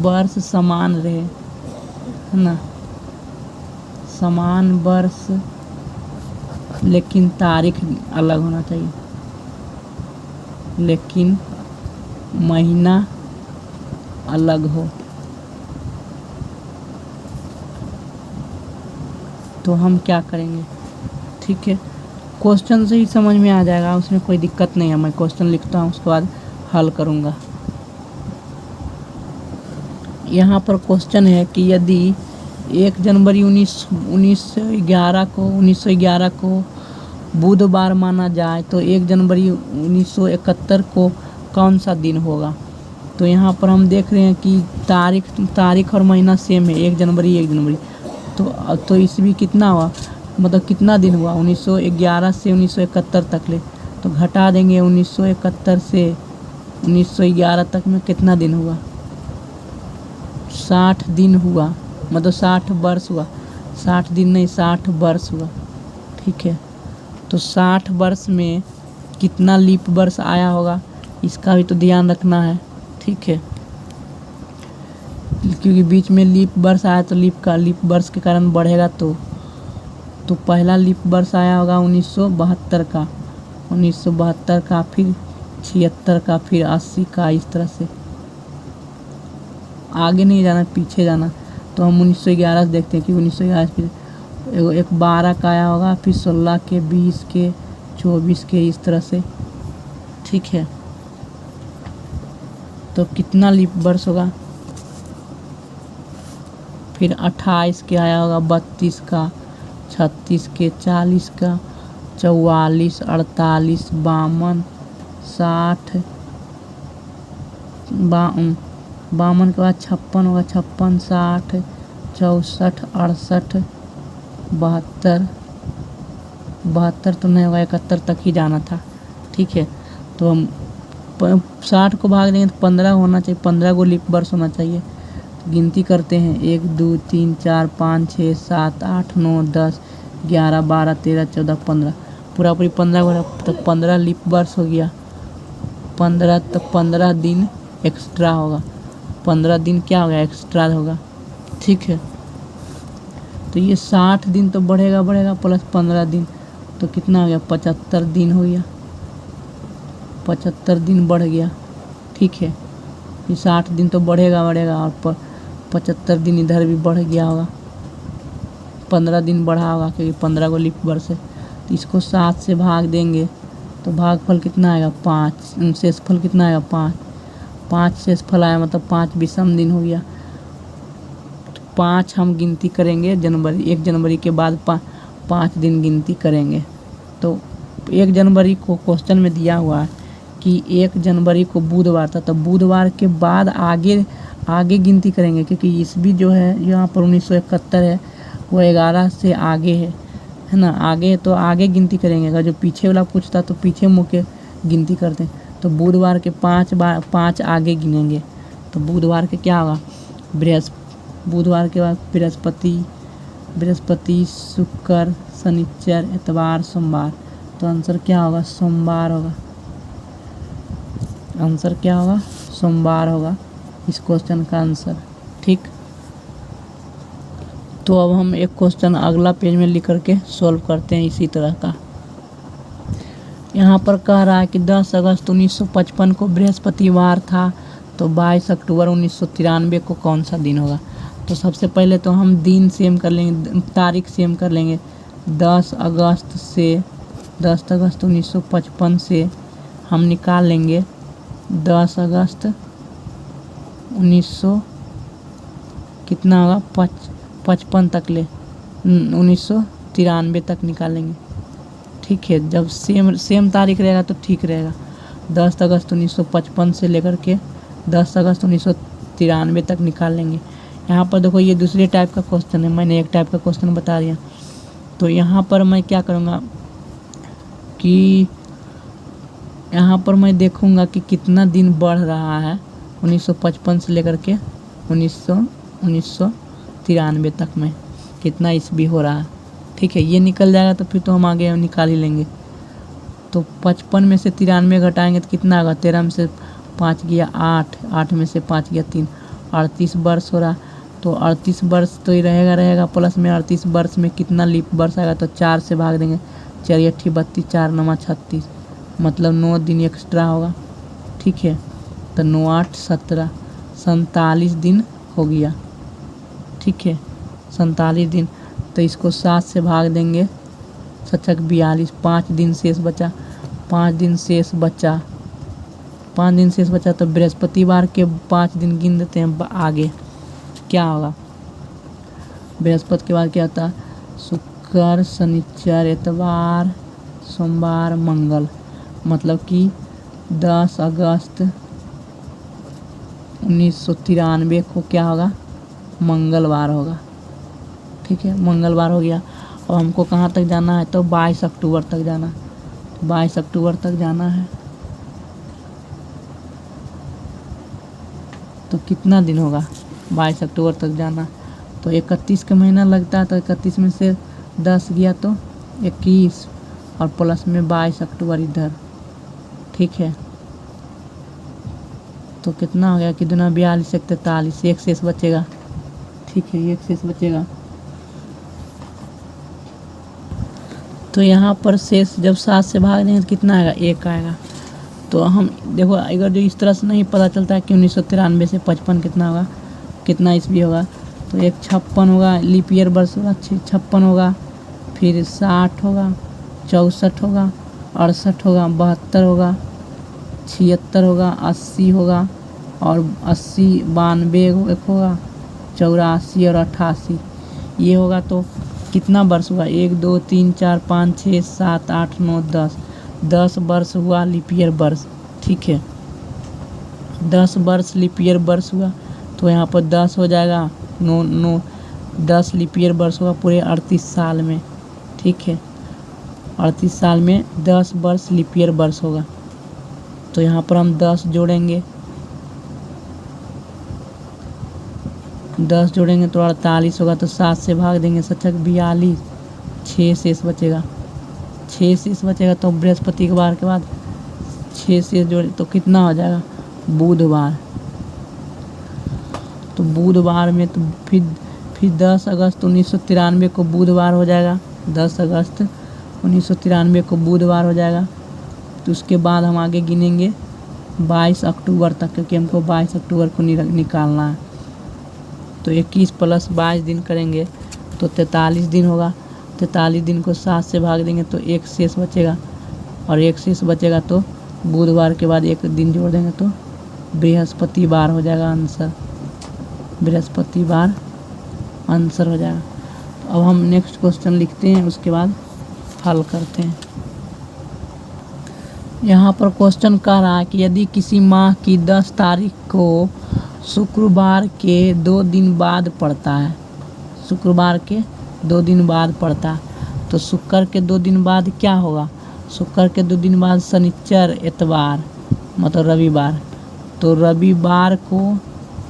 वर्ष समान रहे, है ना, समान वर्ष लेकिन तारीख अलग होना चाहिए, लेकिन महीना अलग हो, तो हम क्या करेंगे। ठीक है, क्वेश्चन से ही समझ में आ जाएगा, उसमें कोई दिक्कत नहीं है। मैं क्वेश्चन लिखता हूँ, उसके बाद हल करूँगा। यहाँ पर क्वेश्चन है कि यदि 1 जनवरी 1911 को बुधवार माना जाए तो 1 जनवरी 1971 को कौन सा दिन होगा। तो यहाँ पर हम देख रहे हैं कि तारीख और महीना सेम है, 1 जनवरी। तो ईस्वी कितना हुआ, मतलब कितना दिन हुआ, 1911 से 1971 तक ले, तो घटा देंगे 1971 से 1911 तक में कितना दिन हुआ, 60 दिन हुआ, मतलब 60 वर्ष हुआ। 60 दिन नहीं, 60 वर्ष हुआ। ठीक है, तो 60 वर्ष में कितना लीप वर्ष आया होगा, इसका भी तो ध्यान रखना है। ठीक है, क्योंकि बीच में लीप वर्ष आया तो लीप वर्ष के कारण बढ़ेगा। तो पहला लीप वर्ष आया होगा 1972 का, फिर 76 का, फिर 80 का, इस तरह से आगे नहीं जाना, पीछे जाना। तो हम 1911 से देखते हैं कि 1911 फिर एक 12 का आया होगा, फिर 16 के, 20 के, 24 के, इस तरह से। ठीक है, तो कितना लीप वर्ष होगा, फिर 28 के आया होगा, 32 का, 36 के, 40 का, 44, 48, 52, 60, 52 के बाद 56 होगा, 56, 60, 64, 68, 72, 72 तो नहीं होगा, 71 तक ही जाना था। ठीक है, तो हम 60 को भाग देंगे तो 15 होना चाहिए, 15 को लीप वर्ष होना चाहिए। तो गिनती करते हैं 1 2 3 4 5 6 7 8 9 10 11 12 13 14 15, पूरा पूरी 15 हो रहा, तो 15 लीप वर्ष हो गया। 15 तो 15 दिन एक्स्ट्रा होगा, 15 दिन क्या होगा, एक्स्ट्रा होगा। ठीक है, तो ये 60 दिन तो बढ़ेगा प्लस 15 दिन, तो कितना हो गया, 75 दिन हो गया, 75 दिन बढ़ गया। ठीक है, ये 60 दिन तो बढ़ेगा और 75 दिन इधर भी बढ़ गया होगा, 15 दिन बढ़ा होगा क्योंकि 15 को लीप वर्ष है। तो इसको 7 से भाग देंगे तो भागफल कितना आएगा, 5, शेषफल कितना आएगा, 5 शेषफल आया, मतलब 5 विषम दिन हो गया। 5 हम गिनती करेंगे जनवरी, 1 जनवरी के बाद 5 दिन गिनती करेंगे। तो 1 जनवरी को क्वेश्चन में दिया हुआ है कि 1 जनवरी को बुधवार था, तो बुधवार के बाद आगे गिनती करेंगे, क्योंकि ईस्वी जो है यहाँ पर 1971 है, वो 11 से आगे है ना, आगे तो आगे गिनती करेंगे। अगर जो पीछे वाला पूछता तो पीछे मुँह के गिनती करते हैं। तो बुधवार के 5 आगे गिनेंगे, तो बुधवार के क्या होगा, बुधवार के बाद बृहस्पति शुक्र शनिचर इतवार सोमवार, तो आंसर क्या होगा, सोमवार होगा। आंसर क्या होगा, सोमवार होगा इस क्वेश्चन का आंसर। ठीक, तो अब हम एक क्वेश्चन अगला पेज में लिख करके सॉल्व करते हैं इसी तरह का। यहाँ पर कह रहा है कि 10 अगस्त 1955 को बृहस्पतिवार था, तो 22 अक्टूबर 1993 को कौन सा दिन होगा। तो सबसे पहले तो हम दिन सेम कर लेंगे, तारीख सेम कर लेंगे। 10 अगस्त 1955 से हम निकाल लेंगे 10 अगस्त 1900 कितना होगा, 55 तक 1993 तक निकालेंगे। ठीक है, जब सेम तारीख रहेगा तो ठीक रहेगा। 10 अगस्त 1955 से लेकर के 10 अगस्त 1993 तक निकाल लेंगे। यहाँ पर देखो ये दूसरे टाइप का क्वेश्चन है, मैंने एक टाइप का क्वेश्चन बता दिया। तो यहाँ पर मैं क्या करूँगा कि यहाँ पर मैं देखूँगा कि कितना दिन बढ़ रहा है 1955 से लेकर के 1993 तक में कितना ईस्वी हो रहा है। ठीक है, ये निकल जाएगा तो फिर तो हम आगे निकाल ही लेंगे। तो 55 में से 93 घटाएंगे तो कितना होगा, 13 में से 5 गया 8 में से 5 गया 3, 38 वर्ष हो रहा। तो 38 वर्ष तो ही रहेगा, प्लस में 38 वर्ष में कितना लीप वर्ष आएगा, तो 4 से भाग देंगे, 4 8 32, 4 9 36, मतलब 9 दिन एक्स्ट्रा होगा। ठीक है, तो 9 8 17, 47 दिन हो गया। ठीक है, 47 दिन, तो इसको 7 से भाग देंगे, 7 42, 5 दिन शेष बचा, 5 दिन शेष बचा। तो बृहस्पतिवार के 5 दिन गिन देते हैं आगे, क्या होगा, बृहस्पति के बाद क्या था, शुक्र शनिचर इतवार सोमवार मंगल, मतलब कि 10 अगस्त 1993 को क्या होगा, मंगलवार होगा। ठीक है, मंगलवार हो गया। और हमको कहाँ तक जाना है, तो 22 अक्टूबर तक जाना, 22 अक्टूबर तक जाना है। तो कितना दिन होगा, 22 अक्टूबर तक जाना, तो 31 का महीना लगता है, तो 31 में से 10 गया तो 21, और प्लस में 22 अक्टूबर इधर। ठीक है, तो कितना हो गया कि दुना 42 1 43, एक शेष बचेगा। ठीक है, एक शेष बचेगा। तो यहाँ पर शेष जब 7 से भाग देंगे तो कितना आएगा, 1 आएगा। तो हम देखो, अगर जो इस तरह से नहीं पता चलता है कि 1993 से 55 कितना होगा, कितना ईस्वी होगा, तो 1 56 होगा, लीप ईयर वर्ष होगा, 56 होगा, फिर 60 होगा, 64 होगा, 68 होगा, 72 होगा, 76 होगा, 80 होगा, और 80 92 एक होगा, 84 और 88 ये होगा। तो कितना वर्ष हुआ, 1 2 3 4 5 6 7 8 9 10 वर्ष हुआ लीप ईयर वर्ष। ठीक है, 10 वर्ष लीप ईयर वर्ष हुआ, तो यहाँ पर 10 हो जाएगा, 9 10 लीप ईयर वर्ष हुआ पूरे 38 साल में। ठीक है, 38 साल में 10 वर्ष लीप ईयर वर्ष होगा। तो यहाँ पर हम 10 जोड़ेंगे, 10 जोड़ेंगे तो 48 होगा। तो 7 से भाग देंगे, 7 42, 6 शेष बचेगा, 6 शेष बचेगा। तो बृहस्पति के बार के बाद 6 शेष जोड़े तो कितना हो जाएगा, बुधवार। तो बुधवार में तो फिर 10 अगस्त 1993 को बुधवार हो जाएगा, 10 अगस्त 1993 को बुधवार हो जाएगा। तो उसके बाद हम आगे गिनेंगे 22 अक्टूबर तक, क्योंकि हमको 22 अक्टूबर को निकालना है। तो 21 + 22 दिन करेंगे तो 43 दिन होगा। 43 दिन को 7 से भाग देंगे तो 1 शेष बचेगा, और 1 शेष बचेगा तो बुधवार के बाद 1 दिन जोड़ देंगे तो बृहस्पतिवार हो जाएगा आंसर, बृहस्पतिवार आंसर हो जाएगा। तो अब हम नेक्स्ट क्वेश्चन लिखते हैं, उसके बाद हल करते हैं। यहाँ पर क्वेश्चन कह रहा है कि यदि किसी माह की 10 तारीख को शुक्रवार के 2 दिन बाद पड़ता है, शुक्रवार के 2 दिन बाद पड़ता है, तो शुक्र के 2 दिन बाद क्या होगा, शुक्र के 2 दिन बाद शनिचर एतवार मतलब रविवार। तो रविवार को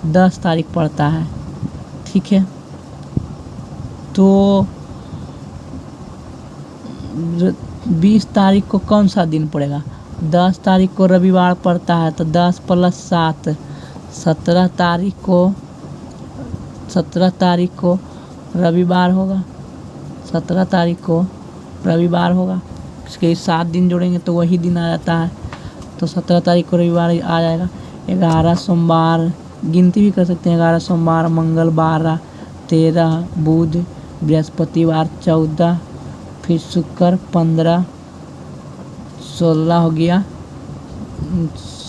10 तारीख पड़ता है, ठीक है। तो 20 तारीख को कौन सा दिन पड़ेगा, 10 तारीख को रविवार पड़ता है, तो 10 + 7 17 तारीख को रविवार होगा, 17 तारीख को रविवार होगा। इसके 7 दिन जोड़ेंगे तो वही दिन आ जाता है, तो 17 तारीख को रविवार आ जाएगा। 11 सोमवार गिनती भी कर सकते हैं, 11 सोमवार, मंगल 12, 13 बुध, बृहस्पतिवार 14, फिर शुक्र 15, 16 हो गया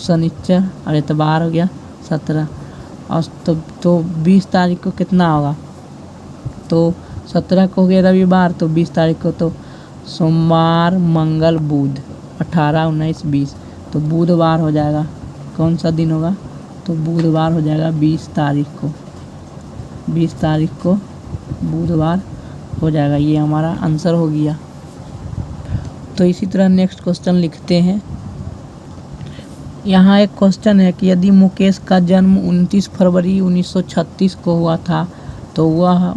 शनिचर, और एतवार हो गया 17। और तो 20 तारीख को कितना होगा, तो 17 को हो गया रविवार, तो 20 तारीख को तो सोमवार मंगल बुध, 18 19 20, तो बुधवार हो जाएगा। कौन सा दिन होगा, तो बुधवार हो जाएगा 20 तारीख को, 20 तारीख को बुधवार हो जाएगा। ये हमारा आंसर हो गया। तो इसी तरह नेक्स्ट क्वेश्चन लिखते हैं। यहाँ एक क्वेश्चन है कि यदि मुकेश का जन्म 29 फरवरी 1936 को हुआ था, तो वह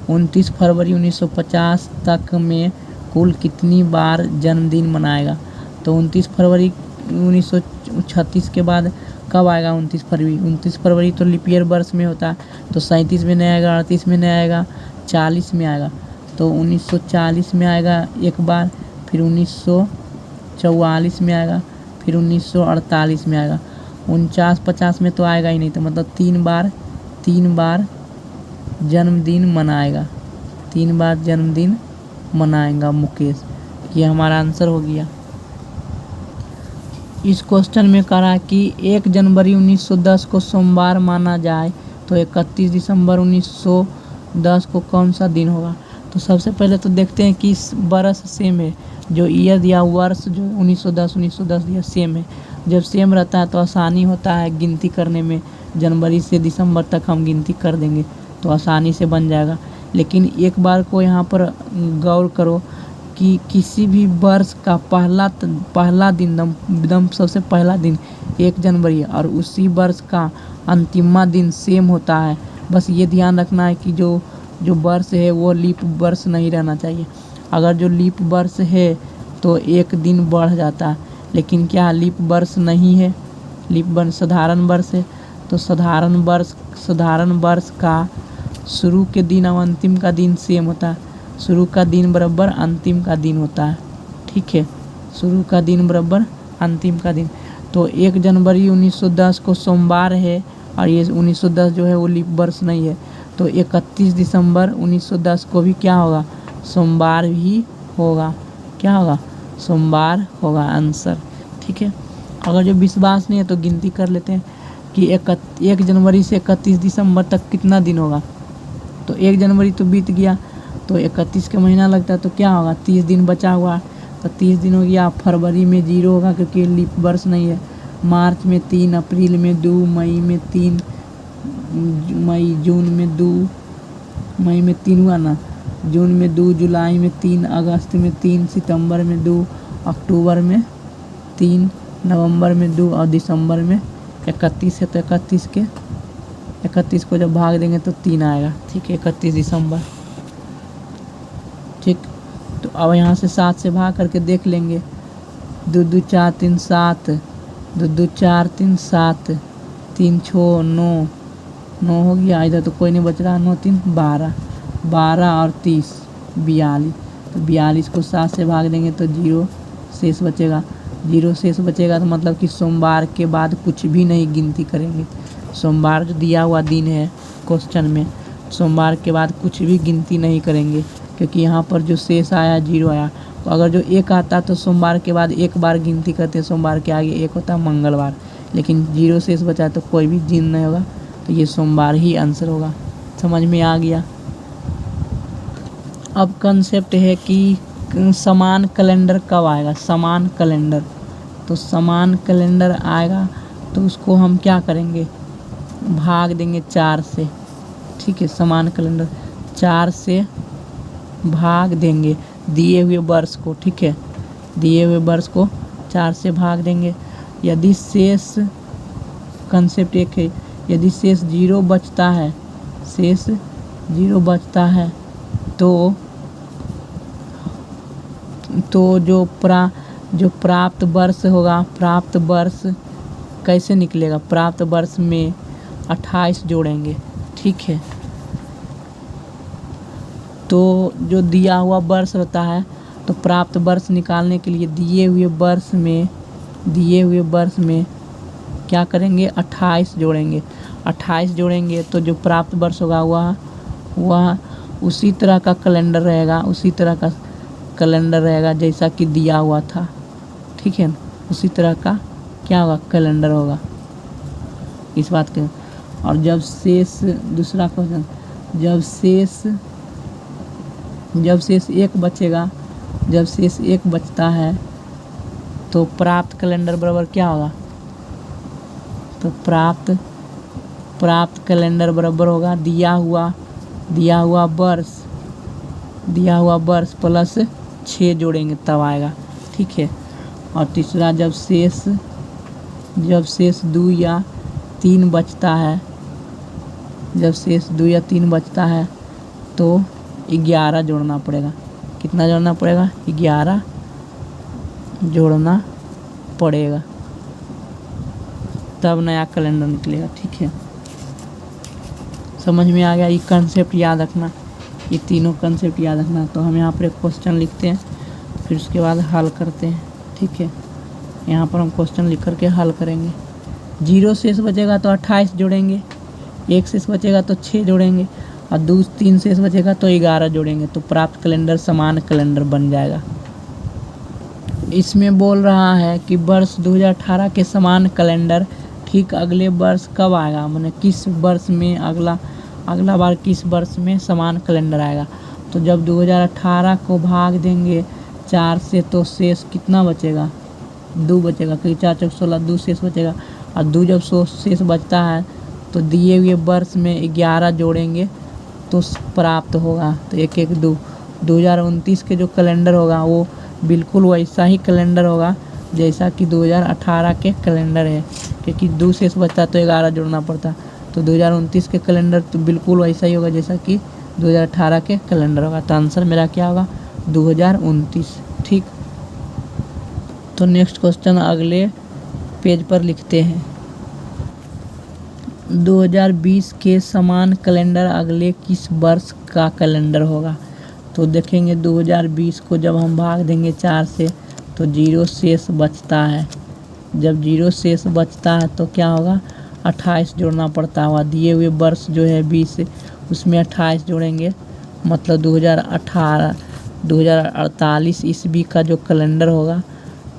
29 फरवरी 1950 तक में कुल कितनी बार जन्मदिन मनाएगा। तो 29 फरवरी 1936 के बाद कब आएगा 29 फरवरी, 29 फरवरी तो लीप ईयर वर्ष में होता है, तो 37 में नहीं आएगा, 38 में नहीं आएगा, 40 में आएगा। तो 1940 में आएगा एक बार, फिर 1944 में आएगा, फिर 1948 में आएगा। 49-50 में तो आएगा ही नहीं, तो मतलब 3 बार जन्मदिन मनाएगा, 3 बार जन्मदिन मनाएगा मुकेश। ये हमारा आंसर हो गया। इस क्वेश्चन में कह रहा है कि 1 जनवरी 1910 को सोमवार माना जाए, तो 31 दिसंबर 1910 को कौन सा दिन होगा। तो सबसे पहले तो देखते हैं कि बरस सेम है, जो ईयर या वर्ष जो 1910 या सेम है। जब सेम रहता है तो आसानी होता है गिनती करने में, जनवरी से दिसंबर तक हम गिनती कर देंगे तो आसानी से बन जाएगा। लेकिन एक बार को यहाँ पर गौर करो कि किसी भी वर्ष का पहला दिन एकदम सबसे पहला दिन 1 जनवरी और उसी वर्ष का अंतिमा दिन सेम होता है। बस ये ध्यान रखना है कि जो वर्ष है वो लीप वर्ष नहीं रहना चाहिए। अगर जो लीप वर्ष है तो 1 दिन बढ़ जाता है, लेकिन क्या लीप वर्ष नहीं है, लीप वर्ष साधारण वर्ष है। तो साधारण वर्ष का शुरू के दिन और अंतिम का दिन सेम होता है, शुरू का दिन बराबर अंतिम का दिन होता है, ठीक है, शुरू का दिन बराबर अंतिम का दिन। तो 1 जनवरी 1910 को सोमवार है और ये 1910 जो है वो लीप वर्ष नहीं है, तो 31 दिसंबर 1910 को भी क्या होगा, सोमवार ही होगा। क्या होगा, सोमवार होगा आंसर, ठीक है। अगर जो विश्वास नहीं है तो गिनती कर लेते हैं कि 1 जनवरी से 31 दिसंबर तक कितना दिन होगा। तो 1 जनवरी तो बीत गया, तो 31 का महीना लगता है, तो क्या होगा, 30 दिन बचा हुआ, तो 30 दिन हो गया। फरवरी में 0 होगा क्योंकि लीप वर्ष नहीं है। मार्च में 3, अप्रैल में 2, मई में 3, जून में 2, मई में 3 हुआ ना, जून में 2, जुलाई में 3, अगस्त में 3, सितंबर में 2, अक्टूबर में 3, नवंबर में 2 और दिसंबर में 31 है। तो 31 को जब भाग देंगे तो 3 आएगा। ठीक है, 31 दिसंबर। ठीक, तो अब यहाँ से 7 से भाग करके देख लेंगे। 2 2 4 3 7, 2 2 4 3 7, 3 6 9, 9 हो गया। इधर तो कोई नहीं बच रहा। 9 3 12, 12 और 30 42। तो 42 को 7 से भाग देंगे तो 0 शेष बचेगा। 0 शेष बचेगा तो मतलब कि सोमवार के बाद कुछ भी नहीं गिनती करेंगे। सोमवार जो दिया हुआ दिन है क्वेश्चन में, सोमवार के बाद कुछ भी गिनती नहीं करेंगे, क्योंकि यहाँ पर जो शेष आया 0 आया। तो अगर जो 1 आता तो सोमवार के बाद एक बार गिनती करते, सोमवार के आगे 1 होता मंगलवार, लेकिन 0 शेष बचा तो कोई भी गिन नहीं होगा। तो ये सोमवार ही आंसर होगा। समझ में आ गया। अब कंसेप्ट है कि समान कैलेंडर कब आएगा। समान कैलेंडर, तो समान कैलेंडर आएगा तो उसको हम क्या करेंगे, भाग देंगे 4 से। ठीक है, समान कैलेंडर 4 से भाग देंगे दिए हुए वर्ष को। ठीक है, दिए हुए वर्ष को 4 से भाग देंगे। यदि शेष, कंसेप्ट एक है, यदि शेष 0 बचता है, शेष 0 बचता है तो जो प्राप्त वर्ष होगा, प्राप्त वर्ष कैसे निकलेगा, प्राप्त वर्ष में 28 जोड़ेंगे। ठीक है, तो जो दिया हुआ वर्ष रहता है, तो प्राप्त वर्ष निकालने के लिए दिए हुए वर्ष में क्या करेंगे, 28 जोड़ेंगे। 28 जोड़ेंगे तो जो प्राप्त वर्ष होगा वह उसी तरह का कैलेंडर रहेगा, उसी तरह का कैलेंडर रहेगा जैसा कि दिया हुआ था। ठीक है, उसी तरह का क्या होगा, कैलेंडर होगा, इस बात के। और जब शेष, दूसरा क्वेश्चन, जब शेष 1 बचेगा, जब शेष 1 बचता है तो प्राप्त कैलेंडर बराबर क्या होगा, तो प्राप्त कैलेंडर बराबर होगा दिया हुआ वर्ष प्लस 6 जोड़ेंगे तब आएगा। ठीक है, और तीसरा, जब शेष 2 या 3 बचता है, जब शेष 2 या 3 बचता है तो 11 जोड़ना पड़ेगा। कितना जोड़ना पड़ेगा, 11 जोड़ना पड़ेगा, तब नया कैलेंडर निकलेगा। ठीक है, समझ में आ गया। ये कंसेप्ट याद रखना, ये तीनों कंसेप्ट याद रखना। तो हम यहाँ पर एक क्वेश्चन लिखते हैं, फिर उसके बाद हल करते हैं। ठीक है, यहाँ पर हम क्वेश्चन लिख करके हल करेंगे। 0 शेष बचेगा तो 28 जोड़ेंगे, 1 शेष बचेगा तो 6 जोड़ेंगे, और 2 3 शेष बचेगा तो 11 जोड़ेंगे। तो प्राप्त कैलेंडर समान कैलेंडर बन जाएगा। इसमें बोल रहा है कि वर्ष 2018 के समान कैलेंडर ठीक अगले वर्ष कब आएगा, माने किस वर्ष में, अगला बार किस वर्ष में समान कैलेंडर आएगा। तो जब 2018 को भाग देंगे 4 से तो शेष कितना बचेगा, 2 बचेगा, क्योंकि 4 4 16, 2 शेष बचेगा। और 2 जब शेष बचता है तो दिए हुए वर्ष में 11 जोड़ेंगे तो प्राप्त होगा। तो 1 1 2, 2029 के जो कैलेंडर होगा वो बिल्कुल वैसा ही कैलेंडर होगा जैसा कि 2018 के कैलेंडर है, क्योंकि 2 शेष बचता तो 11 जोड़ना पड़ता। तो 2029 के कैलेंडर तो बिल्कुल वैसा ही होगा जैसा कि 2018 के कैलेंडर होगा। तो आंसर मेरा क्या होगा, 2029। ठीक, तो नेक्स्ट क्वेश्चन अगले पेज पर लिखते हैं। 2020 के समान कैलेंडर अगले किस वर्ष का कैलेंडर होगा। तो देखेंगे 2020 को जब हम भाग देंगे 4 से तो 0 शेष बचता है। जब 0 शेष बचता है तो क्या होगा, 28 जोड़ना पड़ता होगा। दिए हुए वर्ष जो है 20, उसमें 28 जोड़ेंगे, मतलब 2048 ईस्वी का जो कैलेंडर होगा,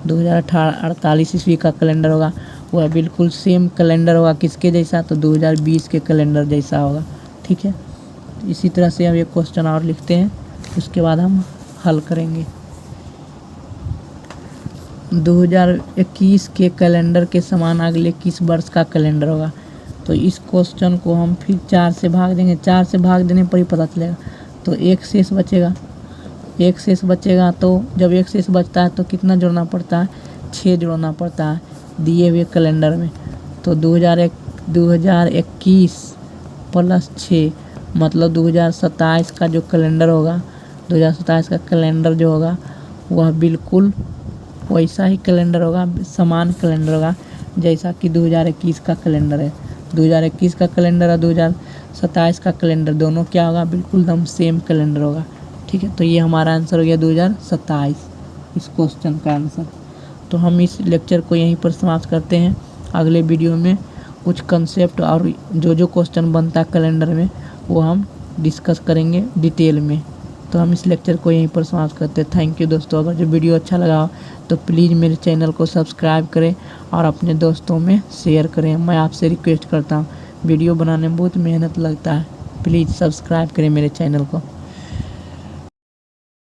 2048 ईस्वी का कैलेंडर होगा, वह बिल्कुल सेम कैलेंडर होगा किसके जैसा, तो 2020 के कैलेंडर जैसा होगा। ठीक है, इसी तरह से हम एक क्वेश्चन और लिखते हैं, उसके बाद हम हल करेंगे। 2021 के कैलेंडर के समान अगले किस वर्ष का कैलेंडर होगा। तो इस क्वेश्चन को हम फिर 4 से भाग देंगे। 4 से भाग देने पर ही पता चलेगा। तो एक शेष बचेगा, एक शेष बचेगा। तो जब एक शेष बचता है तो कितना जोड़ना पड़ता है, 6 जोड़ना पड़ता है दिए हुए कैलेंडर में। तो 2021 प्लस 6 मतलब 2027 का जो कैलेंडर होगा, 2027 का कैलेंडर जो होगा वह बिल्कुल वैसा ही कैलेंडर होगा, समान कैलेंडर होगा जैसा कि 2021 का कैलेंडर है। 2021 का कैलेंडर और 2027 का कैलेंडर दोनों क्या होगा, बिल्कुल एकदम सेम कैलेंडर होगा। ठीक है, तो ये हमारा आंसर हो गया 2027 इस क्वेश्चन का आंसर। तो हम इस लेक्चर को यहीं पर समाप्त करते हैं। अगले वीडियो में कुछ कंसेप्ट और जो क्वेश्चन बनता है कैलेंडर में वो हम डिस्कस करेंगे डिटेल में। तो हम इस लेक्चर को यहीं पर समाप्त करते हैं। थैंक यू दोस्तों। अगर जो वीडियो अच्छा लगा हो तो प्लीज़ मेरे चैनल को सब्सक्राइब करें और अपने दोस्तों में शेयर करें। मैं आपसे रिक्वेस्ट करता हूँ, वीडियो बनाने में बहुत मेहनत लगता है, प्लीज़ सब्सक्राइब करें मेरे चैनल को।